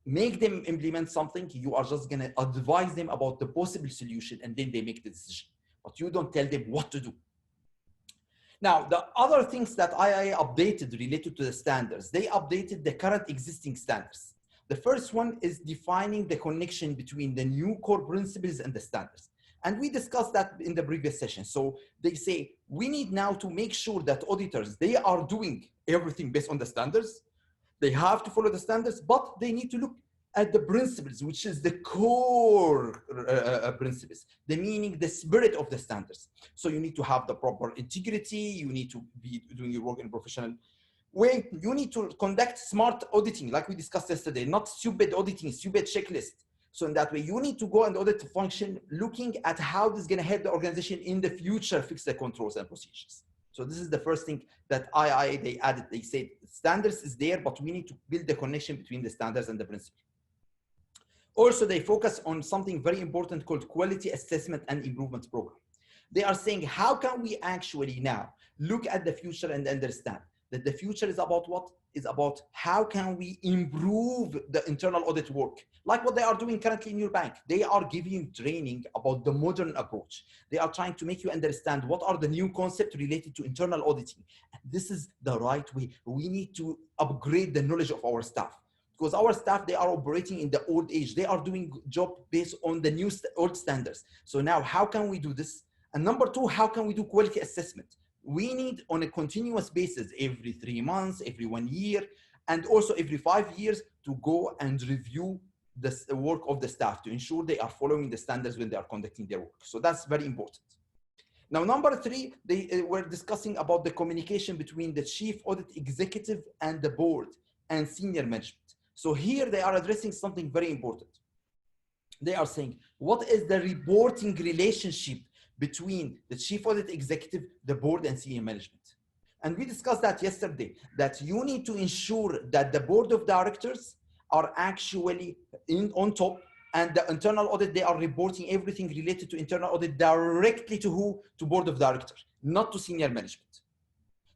make them implement something. You are just going to advise them about the possible solution and then they make the decision. But you don't tell them what to do. Now, the other things that IIA updated related to the standards, they updated the current existing standards. The first one is defining the connection between the new core principles and the standards. And we discussed that in the previous session. So they say, we need now to make sure that auditors, they are doing everything based on the standards. They have to follow the standards, but they need to look at the principles, which is the core principles, the meaning, the spirit of the standards. So you need to have the proper integrity. You need to be doing your work in a professional way. You need to conduct smart auditing, like we discussed yesterday, not stupid auditing, stupid checklist. So in that way, you need to go and audit the function, looking at how this is going to help the organization in the future fix the controls and procedures. So this is the first thing that they added. They said standards is there, but we need to build the connection between the standards and the principle. Also, they focus on something very important called quality assessment and improvement program. They are saying, how can we actually now look at the future and understand that the future is about what? Is about how can we improve the internal audit work? Like what they are doing currently in your bank. They are giving you training about the modern approach. They are trying to make you understand what are the new concepts related to internal auditing. And this is the right way. We need to upgrade the knowledge of our staff. Because our staff, they are operating in the old age. They are doing job based on the new old standards. So now how can we do this? And number two, how can we do quality assessment? We need on a continuous basis, every 3 months, every 1 year, and also every 5 years to go and review the work of the staff to ensure they are following the standards when they are conducting their work. So that's very important. Now, number three, they were discussing about the communication between the chief audit executive and the board and senior management. So here they are addressing something very important. They are saying, what is the reporting relationship between the chief audit executive, the board, and senior management? And we discussed that yesterday, that you need to ensure that the board of directors are actually on top, and the internal audit, they are reporting everything related to internal audit directly to who? To board of directors, not to senior management.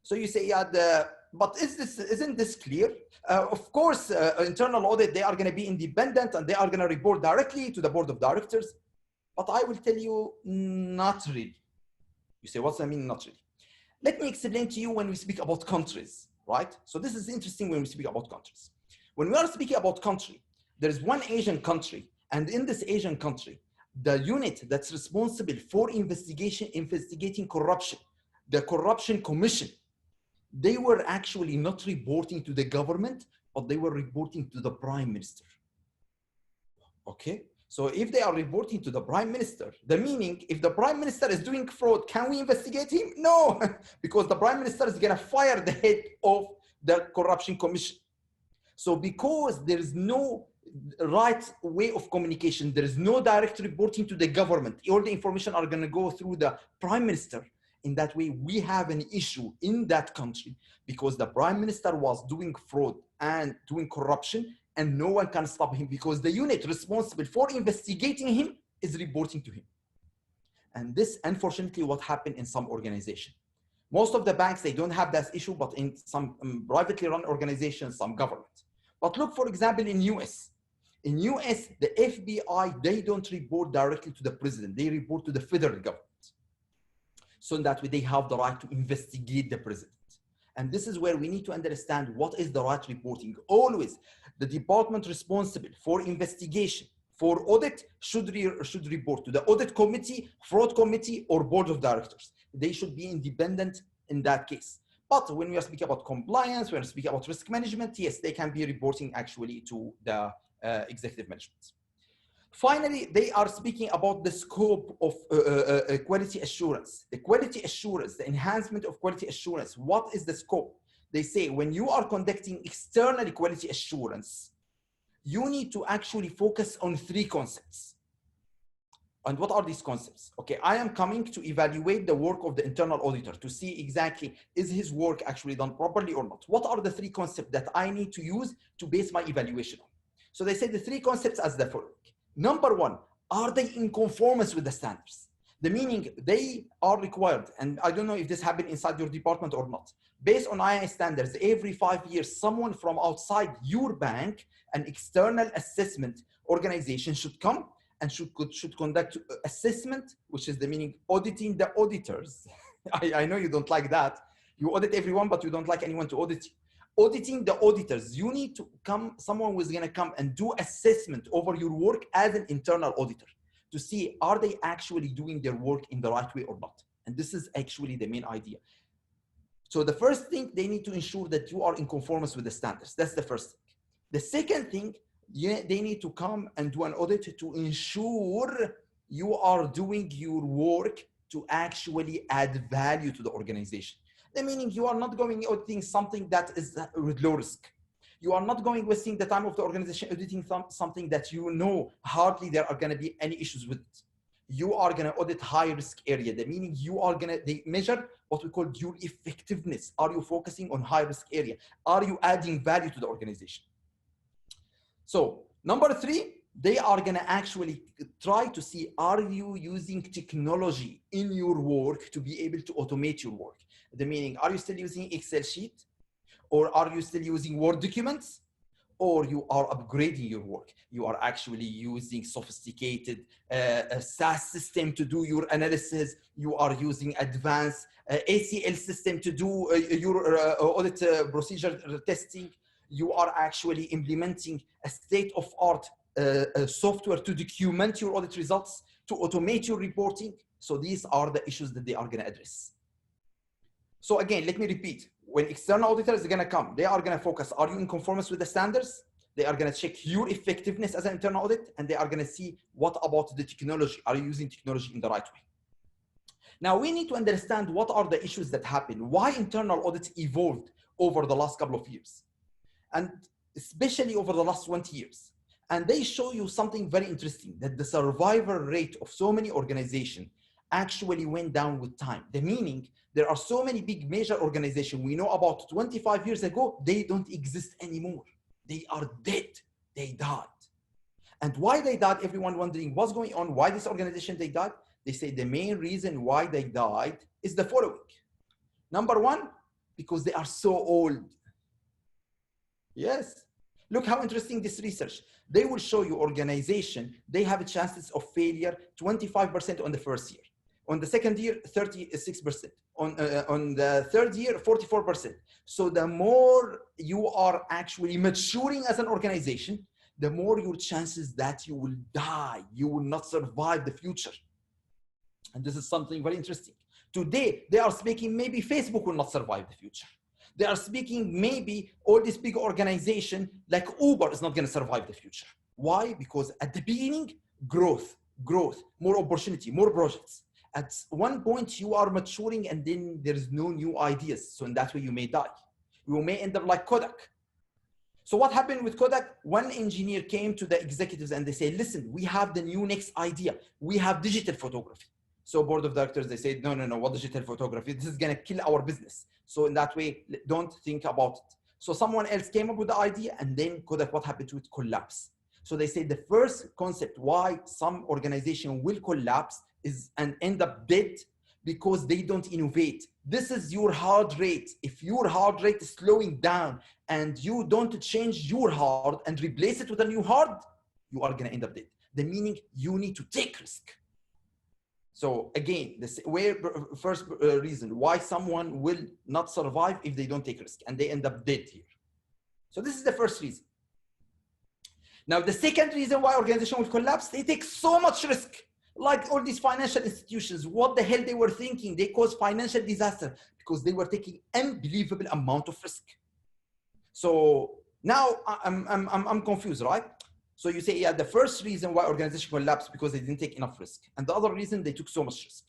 So you say, yeah, but isn't this clear? Of course, internal audit, they are going to be independent and they are going to report directly to the board of directors. But I will tell you, not really. You say, what's I mean, not really? Let me explain to you when we speak about countries, right? So this is interesting when we speak about countries. When we are speaking about country, there is one Asian country, and in this Asian country, the unit that's responsible for investigating corruption, the Corruption Commission, they were actually not reporting to the government, but they were reporting to the prime minister. Okay, so if they are reporting to the prime minister, the meaning, if the prime minister is doing fraud, can we investigate him? No, because the prime minister is going to fire the head of the Corruption Commission. So because there is no right way of communication, there is no direct reporting to the government, all the information are going to go through the prime minister. In that way, we have an issue in that country because the prime minister was doing fraud and doing corruption, and no one can stop him because the unit responsible for investigating him is reporting to him. And this, unfortunately, what happened in some organizations. Most of the banks, they don't have that issue, but in some privately run organizations, some government. But look, for example, in US. In US, the FBI, they don't report directly to the president. They report to the federal government. So in that way, they have the right to investigate the president. And this is where we need to understand what is the right reporting. Always, the department responsible for investigation, for audit, should report to the audit committee, fraud committee, or board of directors. They should be independent in that case. But when we are speaking about compliance, when we are speaking about risk management, yes, they can be reporting actually to the executive management. Finally, they are speaking about the scope of quality assurance. The quality assurance, the enhancement of quality assurance. What is the scope? They say when you are conducting external quality assurance, you need to actually focus on 3 concepts. And what are these concepts? Okay, I am coming to evaluate the work of the internal auditor to see exactly, is his work actually done properly or not? What are the 3 concepts that I need to use to base my evaluation on? So they say the 3 concepts as the following. Number 1, are they in conformance with the standards? The meaning they are required, and I don't know if this happened inside your department or not. Based on II standards, every 5 years, someone from outside your bank, an external assessment organization should come and should conduct assessment, which is the meaning auditing the auditors. I know you don't like that. You audit everyone, but you don't like anyone to audit you. Auditing the auditors, you need to come, someone who's going to come and do assessment over your work as an internal auditor to see, are they actually doing their work in the right way or not? And this is actually the main idea. So the first thing, they need to ensure that you are in conformance with the standards. That's the first thing. The second thing, they need to come and do an audit to ensure you are doing your work to actually add value to the organization. The meaning you are not going auditing something that is with low risk. You are not going wasting the time of the organization auditing something that you know hardly there are going to be any issues with it. You are going to audit high risk area. The meaning you are going to, they measure what we call your effectiveness. Are you focusing on high risk area? Are you adding value to the organization? So number three, they are going to actually try to see, are you using technology in your work to be able to automate your work? The meaning, are you still using Excel sheet? Or are you still using Word documents? Or you are upgrading your work? You are actually using sophisticated SaaS system to do your analysis. You are using advanced ACL system to do your audit procedure testing. You are actually implementing a state-of-art software to document your audit results, to automate your reporting. So these are the issues that they are going to address. So again, let me repeat. When external auditors are going to come, they are going to focus, are you in conformance with the standards? They are going to check your effectiveness as an internal audit, and they are going to see what about the technology? Are you using technology in the right way? Now, we need to understand what are the issues that happen, why internal audits evolved over the last couple of years, and especially over the last 20 years. And they show you something very interesting, that the survival rate of so many organizations actually went down with time. The meaning, there are so many big major organizations we know about 25 years ago, they don't exist anymore. They are dead, they died. And why they died, everyone wondering what's going on, why this organization they died? They say the main reason why they died is the following. Number one, because they are so old. Yes. Look how interesting this research. They will show you organization, they have chances of failure 25% on the first year. On the second year, 36%. On the third year, 44%. So the more you are actually maturing as an organization, the more your chances that you will die, you will not survive the future. And this is something very interesting. Today, they are speaking maybe Facebook will not survive the future. They are speaking maybe all this big organization like Uber is not going to survive the future. Why? Because at the beginning, growth, more opportunity, more projects. At one point, you are maturing and then there's no new ideas. So in that way, you may die. You may end up like Kodak. So what happened with Kodak? One engineer came to the executives and they say, listen, we have the new next idea. We have digital photography. So board of directors, they said, no, what digital photography? This is going to kill our business. So in that way, don't think about it. So someone else came up with the idea and then Kodak, what happened to it? Collapse. So they say the first concept why some organization will collapse is and end up dead because they don't innovate. This is your heart rate. If your heart rate is slowing down and you don't change your heart and replace it with a new heart, you are going to end up dead. The meaning you need to take risk. So again, this first reason why someone will not survive if they don't take risk and they end up dead here. So this is the first reason. Now, the second reason why organization will collapse, they take so much risk. Like all these financial institutions, what the hell they were thinking? They caused financial disaster because they were taking unbelievable amount of risk. So now I'm confused, right? So you say, yeah, the first reason why organization collapsed because they didn't take enough risk. And the other reason, they took so much risk.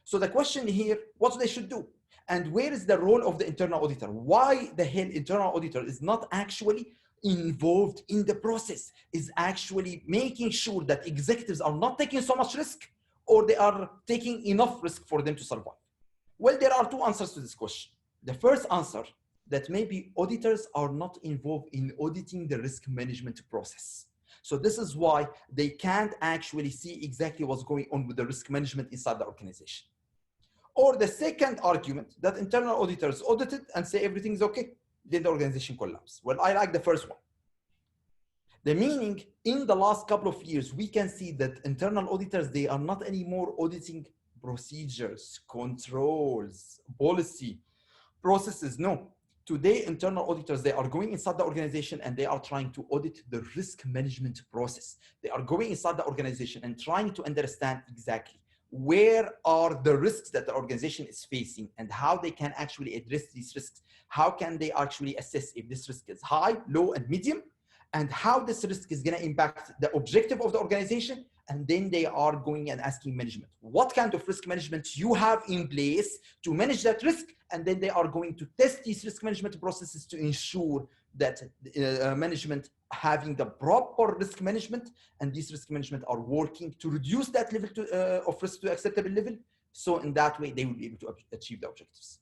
So the question here, what they should do? And where is the role of the internal auditor? Why the hell internal auditor is not actually involved in the process, is actually making sure that executives are not taking so much risk or they are taking enough risk for them to survive? Well, there are two answers to this question. The first answer, that maybe auditors are not involved in auditing the risk management process. So this is why they can't actually see exactly what's going on with the risk management inside the organization. Or the second argument, that internal auditors audited and say everything's okay, then the organization collapse. Well, I like the first one. The meaning, in the last couple of years, we can see that internal auditors, they are not anymore auditing procedures, controls, policy, processes. No. Today, internal auditors, they are going inside the organization and they are trying to audit the risk management process. They are going inside the organization and trying to understand exactly where are the risks that the organization is facing and how they can actually address these risks. How can they actually assess if this risk is high, low, and medium, and how this risk is going to impact the objective of the organization. And then they are going and asking management, what kind of risk management you have in place to manage that risk? And then they are going to test these risk management processes to ensure that management having the proper risk management, and these risk management are working to reduce that level of risk to acceptable level. So in that way, they will be able to achieve the objectives.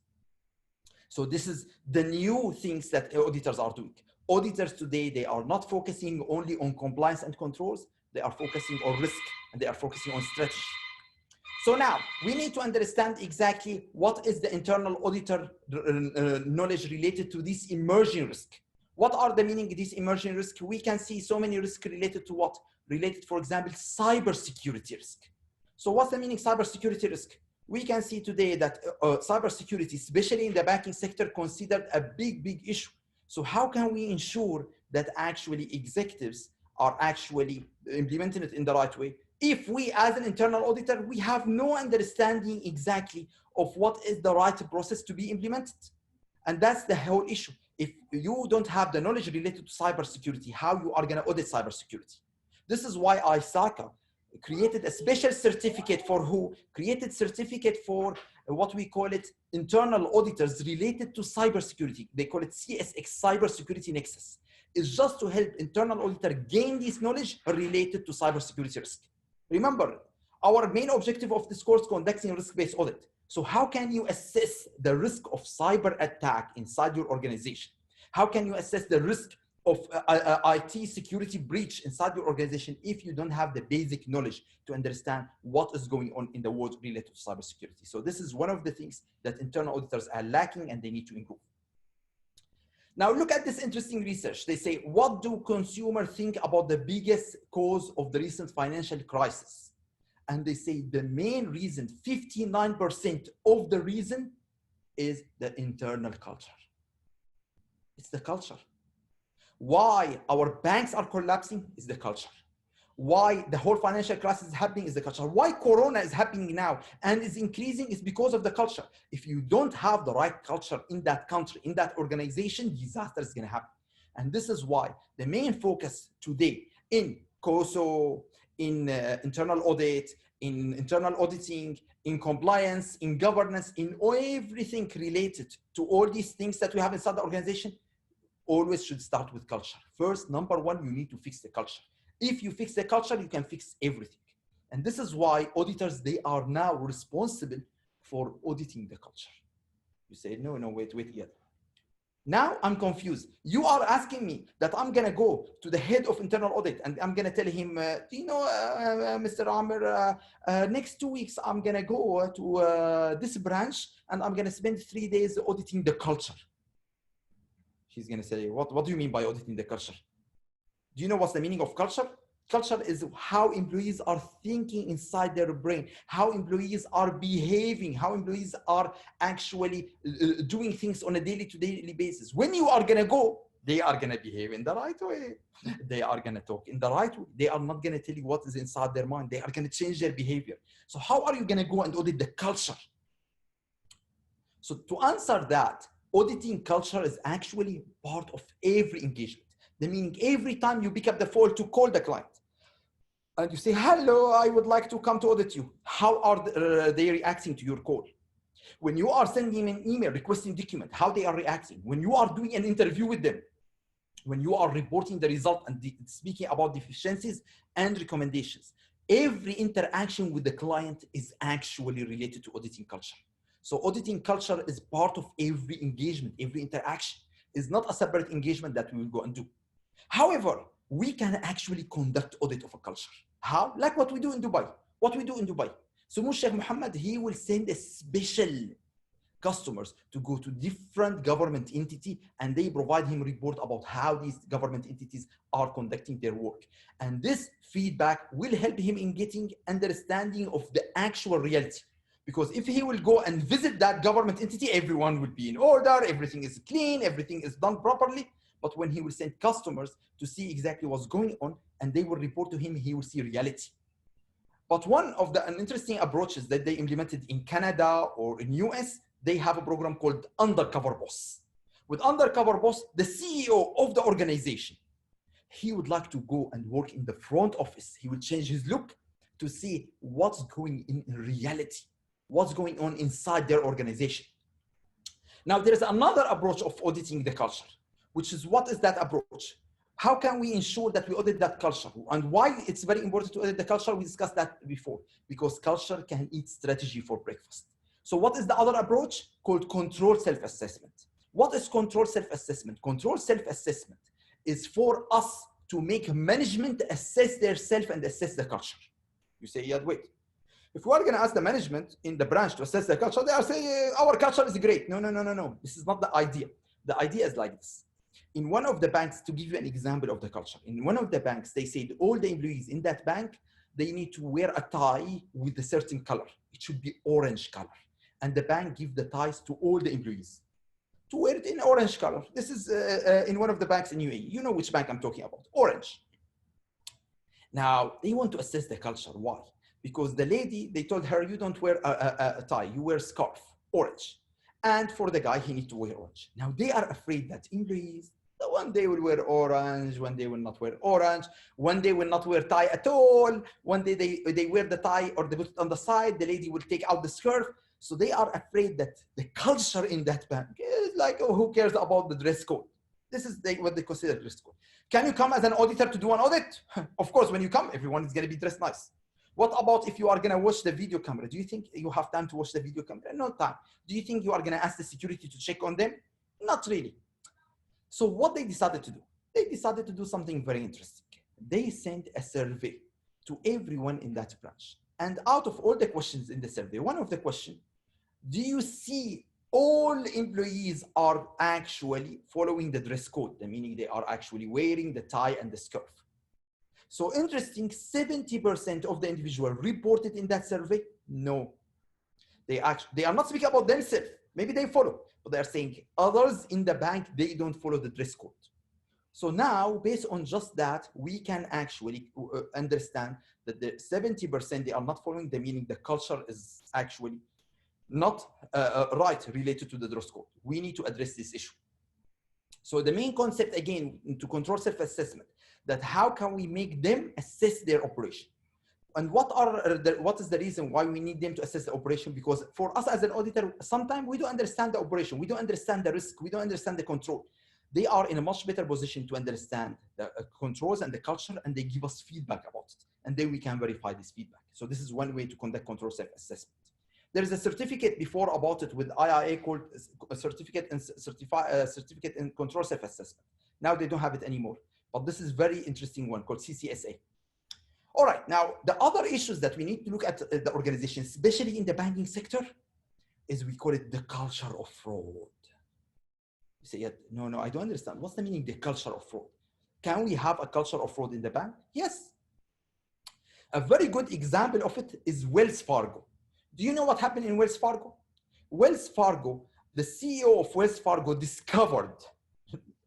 So this is the new things that auditors are doing. Auditors today, they are not focusing only on compliance and controls. They are focusing on risk, and they are focusing on strategy. So now we need to understand exactly what is the internal auditor knowledge related to this emerging risk. What are the meaning of these emerging risks? We can see so many risks related to what? Related, for example, cybersecurity risk. So what's the meaning cybersecurity risk? We can see today that cybersecurity, especially in the banking sector, considered a big issue. So how can we ensure that actually executives are actually implementing it in the right way? If we, as an internal auditor, we have no understanding exactly of what is the right process to be implemented. And that's the whole issue. If you don't have the knowledge related to cybersecurity, how you are going to audit cybersecurity? This is why ISACA created a special certificate for who? Created certificate for what we call it internal auditors related to cybersecurity. They call it CSX, Cybersecurity Nexus. It's just to help internal auditor gain this knowledge related to cybersecurity risk. Remember, our main objective of this course is conducting risk-based audit. So how can you assess the risk of cyber attack inside your organization? How can you assess the risk of IT security breach inside your organization if you don't have the basic knowledge to understand what is going on in the world related to cybersecurity? So this is one of the things that internal auditors are lacking and they need to improve. Now look at this interesting research. They say, what do consumers think about the biggest cause of the recent financial crisis? And they say the main reason, 59% of the reason is the internal culture. It's the culture. Why our banks are collapsing is the culture. Why the whole financial crisis is happening is the culture. Why Corona is happening now and is increasing is because of the culture. If you don't have the right culture in that country, in that organization, disaster is going to happen. And this is why the main focus today in COSO, in internal audit, in internal auditing, in compliance, in governance, in everything related to all these things that we have inside the organization, always should start with culture. First, number one, you need to fix the culture. If you fix the culture, you can fix everything. And this is why auditors, they are now responsible for auditing the culture. You say, no, wait yet. Now I'm confused. You are asking me that I'm going to go to the head of internal audit and I'm going to tell him, Mr. Amir, next 2 weeks, I'm going to go to this branch and I'm going to spend 3 days auditing the culture. He's going to say, what do you mean by auditing the culture? Do you know what's the meaning of culture? Culture is how employees are thinking inside their brain, how employees are behaving, how employees are actually doing things on a daily basis. When you are going to go, they are going to behave in the right way. They are going to talk in the right way. They are not going to tell you what is inside their mind. They are going to change their behavior. So how are you going to go and audit the culture? So to answer that, auditing culture is actually part of every engagement. The meaning every time you pick up the phone to call the client and you say, hello, I would like to come to audit you. How are they reacting to your call? When you are sending an email requesting document, how they are reacting? When you are doing an interview with them, when you are reporting the result and speaking about deficiencies and recommendations, every interaction with the client is actually related to auditing culture. So auditing culture is part of every engagement, every interaction. It's not a separate engagement that we will go and do. However, we can actually conduct audit of a culture. How? Like what we do in Dubai. What we do in Dubai. So Sheikh Mohammed, he will send a special customers to go to different government entity and they provide him report about how these government entities are conducting their work. And this feedback will help him in getting understanding of the actual reality. Because if he will go and visit that government entity, everyone will be in order, everything is clean, everything is done properly. But when he will send customers to see exactly what's going on and they will report to him, he will see reality. But one of the interesting approaches that they implemented in Canada or in US, they have a program called Undercover Boss. With Undercover Boss, the CEO of the organization, he would like to go and work in the front office. He will change his look to see what's going in reality, what's going on inside their organization. Now, there's another approach of auditing the culture, which is, what is that approach? How can we ensure that we audit that culture? And why it's very important to audit the culture? We discussed that before, because culture can eat strategy for breakfast. So what is the other approach? Called control self-assessment. What is control self-assessment? Control self-assessment is for us to make management assess their self and assess the culture. You say, yeah, wait. If we are going to ask the management in the branch to assess the culture, they are saying, our culture is great. No, no, no, no, no. This is not the idea. The idea is like this. In one of the banks, to give you an example of the culture, in one of the banks, they said all the employees in that bank, they need to wear a tie with a certain color. It should be orange color. And the bank give the ties to all the employees to wear it in orange color. This is in one of the banks in UAE. You know which bank I'm talking about, orange. Now, they want to assess the culture. Why? Because the lady, they told her, you don't wear a tie, you wear scarf, orange. And for the guy, he needs to wear orange. Now, they are afraid that employees, one day will wear orange, one day will not wear orange, one day will not wear tie at all, one day they wear the tie or they put it on the side, the lady will take out the scarf. So they are afraid that the culture in that bank is like, oh, who cares about the dress code? This is what they consider dress code. Can you come as an auditor to do an audit? Of course, when you come, everyone is going to be dressed nice. What about if you are going to watch the video camera? Do you think you have time to watch the video camera? No time. Do you think you are going to ask the security to check on them? Not really. So what they decided to do? They decided to do something very interesting. They sent a survey to everyone in that branch. And out of all the questions in the survey, one of the questions, do you see all employees are actually following the dress code, meaning they are actually wearing the tie and the scarf? So interesting, 70% of the individuals reported in that survey, no. They are not speaking about themselves. Maybe they follow, but they are saying others in the bank, they don't follow the dress code. So now, based on just that, we can actually understand that the 70%, they are not following the meaning. The culture is actually not right related to the dress code. We need to address this issue. So the main concept, again, to control self-assessment, that how can we make them assess their operation? And what is the reason why we need them to assess the operation? Because for us as an auditor, sometimes we don't understand the operation. We don't understand the risk. We don't understand the control. They are in a much better position to understand the controls and the culture, and they give us feedback about it. And then we can verify this feedback. So this is one way to conduct control self-assessment. There is a certificate before about it with IIA called a certificate in control self-assessment. Now they don't have it anymore, but this is very interesting one called CCSA. All right, now the other issues that we need to look at the organization, especially in the banking sector, is we call it the culture of fraud. You say, yeah, no, I don't understand. What's the meaning, the culture of fraud? Can we have a culture of fraud in the bank? Yes. A very good example of it is Wells Fargo. Do you know what happened in Wells Fargo? Wells Fargo, the CEO of Wells Fargo discovered,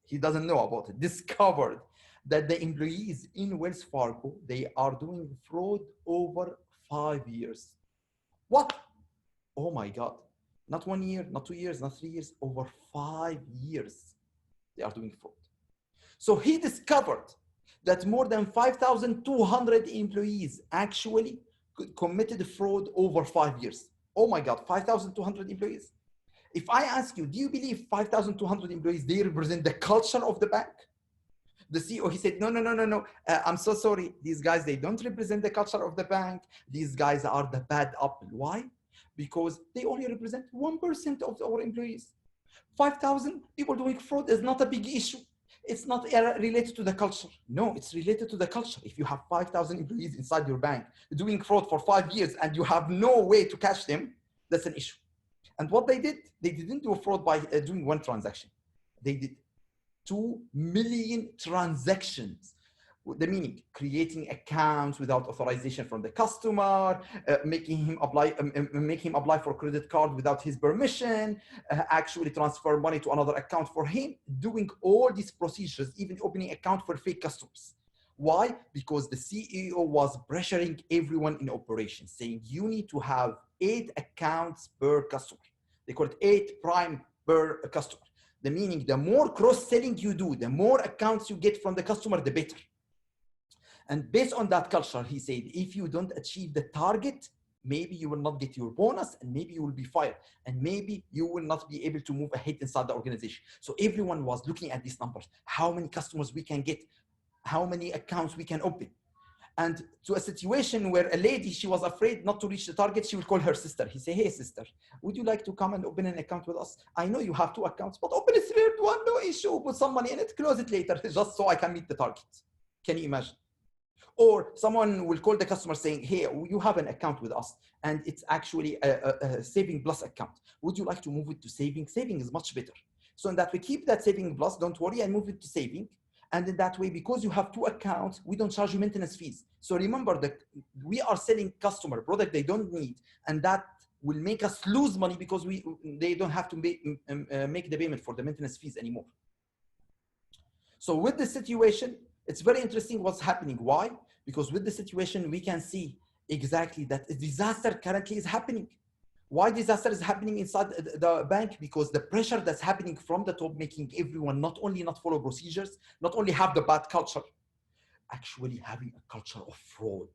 he doesn't know about it, discovered that the employees in Wells Fargo, they are doing fraud over 5 years. What? Oh my God. Not 1 year, not 2 years, not 3 years, over 5 years they are doing fraud. So he discovered that more than 5,200 employees actually committed fraud over 5 years. Oh my God, 5,200 employees. If I ask you, do you believe 5,200 employees, they represent the culture of the bank? The CEO, he said, no. I'm so sorry. These guys, they don't represent the culture of the bank. These guys are the bad apple. Why? Because they only represent 1% of our employees. 5,000 people doing fraud is not a big issue. It's not related to the culture. No, it's related to the culture. If you have 5,000 employees inside your bank doing fraud for 5 years and you have no way to catch them, that's an issue. And what they did, they didn't do a fraud by doing one transaction. They did 2 million transactions. The meaning, creating accounts without authorization from the customer, making him apply for credit card without his permission, actually transfer money to another account for him, doing all these procedures, even opening account for fake customers. Why? Because the CEO was pressuring everyone in operations, saying you need to have 8 accounts per customer. They call it 8 prime per customer. The meaning, the more cross-selling you do, the more accounts you get from the customer, the better. And based on that culture, he said, if you don't achieve the target, maybe you will not get your bonus, and maybe you will be fired, and maybe you will not be able to move ahead inside the organization. So everyone was looking at these numbers, how many customers we can get, how many accounts we can open. And to a situation where a lady, she was afraid not to reach the target, she would call her sister. He said, hey sister, would you like to come and open an account with us? I know you have 2 accounts, but open a third one, no issue, put some money in it, close it later, just so I can meet the target. Can you imagine? Or someone will call the customer saying, hey, you have an account with us, and it's actually a saving plus account. Would you like to move it to saving? Saving is much better. So in that we keep that saving plus, don't worry, and move it to saving. And in that way, because you have 2 accounts, we don't charge you maintenance fees. So remember that we are selling customer product they don't need, and that will make us lose money because they don't have to make the payment for the maintenance fees anymore. So with the situation, it's very interesting what's happening. Why? Because with the situation, we can see exactly that a disaster currently is happening. Why disaster is happening inside the bank? Because the pressure that's happening from the top, making everyone not only not follow procedures, not only have the bad culture, actually having a culture of fraud.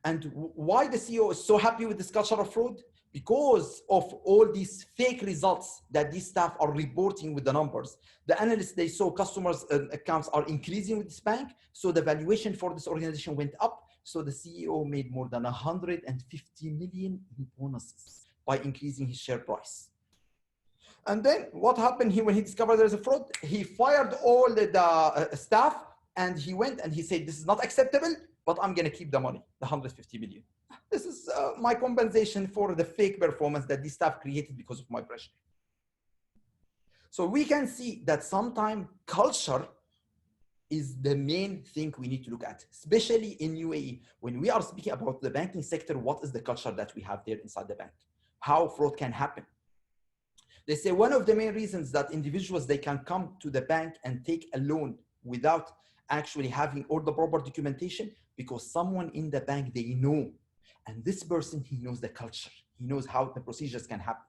And why the CEO is so happy with this culture of fraud? Because of all these fake results that these staff are reporting with the numbers. The analysts, they saw customers' accounts are increasing with this bank, so the valuation for this organization went up. So the CEO made more than 150 million in bonuses by increasing his share price. And then what happened when he discovered there's a fraud? He fired all the staff, and he went and he said, this is not acceptable, but I'm going to keep the money, the 150 million. This is my compensation for the fake performance that this staff created because of my pressure. So we can see that sometimes culture is the main thing we need to look at, especially in UAE. When we are speaking about the banking sector, what is the culture that we have there inside the bank? How fraud can happen? They say one of the main reasons that individuals, they can come to the bank and take a loan without actually having all the proper documentation, because someone in the bank, they know. And this person, he knows the culture. He knows how the procedures can happen.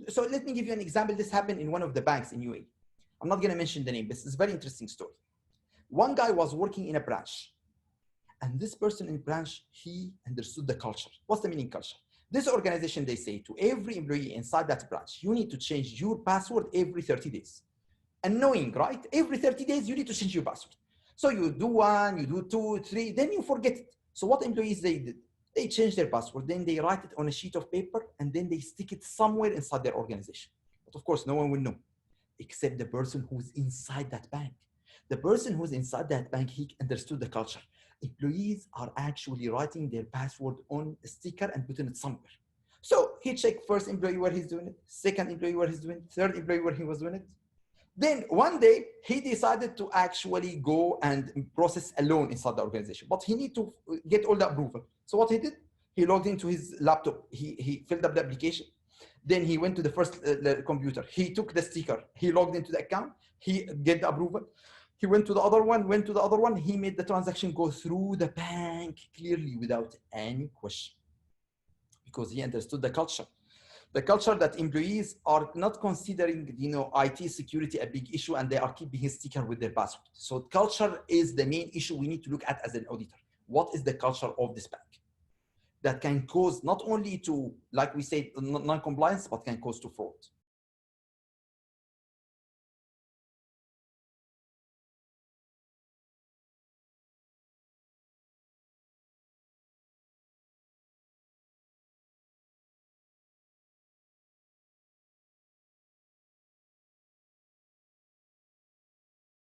So let me give you an example. This happened in one of the banks in UAE. I'm not going to mention the name. This is a very interesting story. One guy was working in a branch. And this person in branch, he understood the culture. What's the meaning culture? This organization, they say to every employee inside that branch, you need to change your password every 30 days. Annoying, right? Every 30 days, you need to change your password. So you do 1, you do 2, 3, then you forget it. So what employees they did? They change their password, then they write it on a sheet of paper, and then they stick it somewhere inside their organization. But of course, no one will know, except the person who's inside that bank. The person who's inside that bank, he understood the culture. Employees are actually writing their password on a sticker and putting it somewhere. So he checked first employee where he's doing it, second employee where he's doing it, third employee where he was doing it. Then one day he decided to actually go and process a loan inside the organization, but he need to get all the approval. So what he did, he logged into his laptop, he filled up the application. Then he went to the first computer, he took the sticker, he logged into the account, he get the approval. He went to the other one, he made the transaction go through the bank clearly without any question, because he understood the culture. The culture that employees are not considering, IT security a big issue, and they are keeping a sticker with their password. So culture is the main issue we need to look at as an auditor. What is the culture of this bank? That can cause not only to, like we said, non-compliance, but can cause to fraud.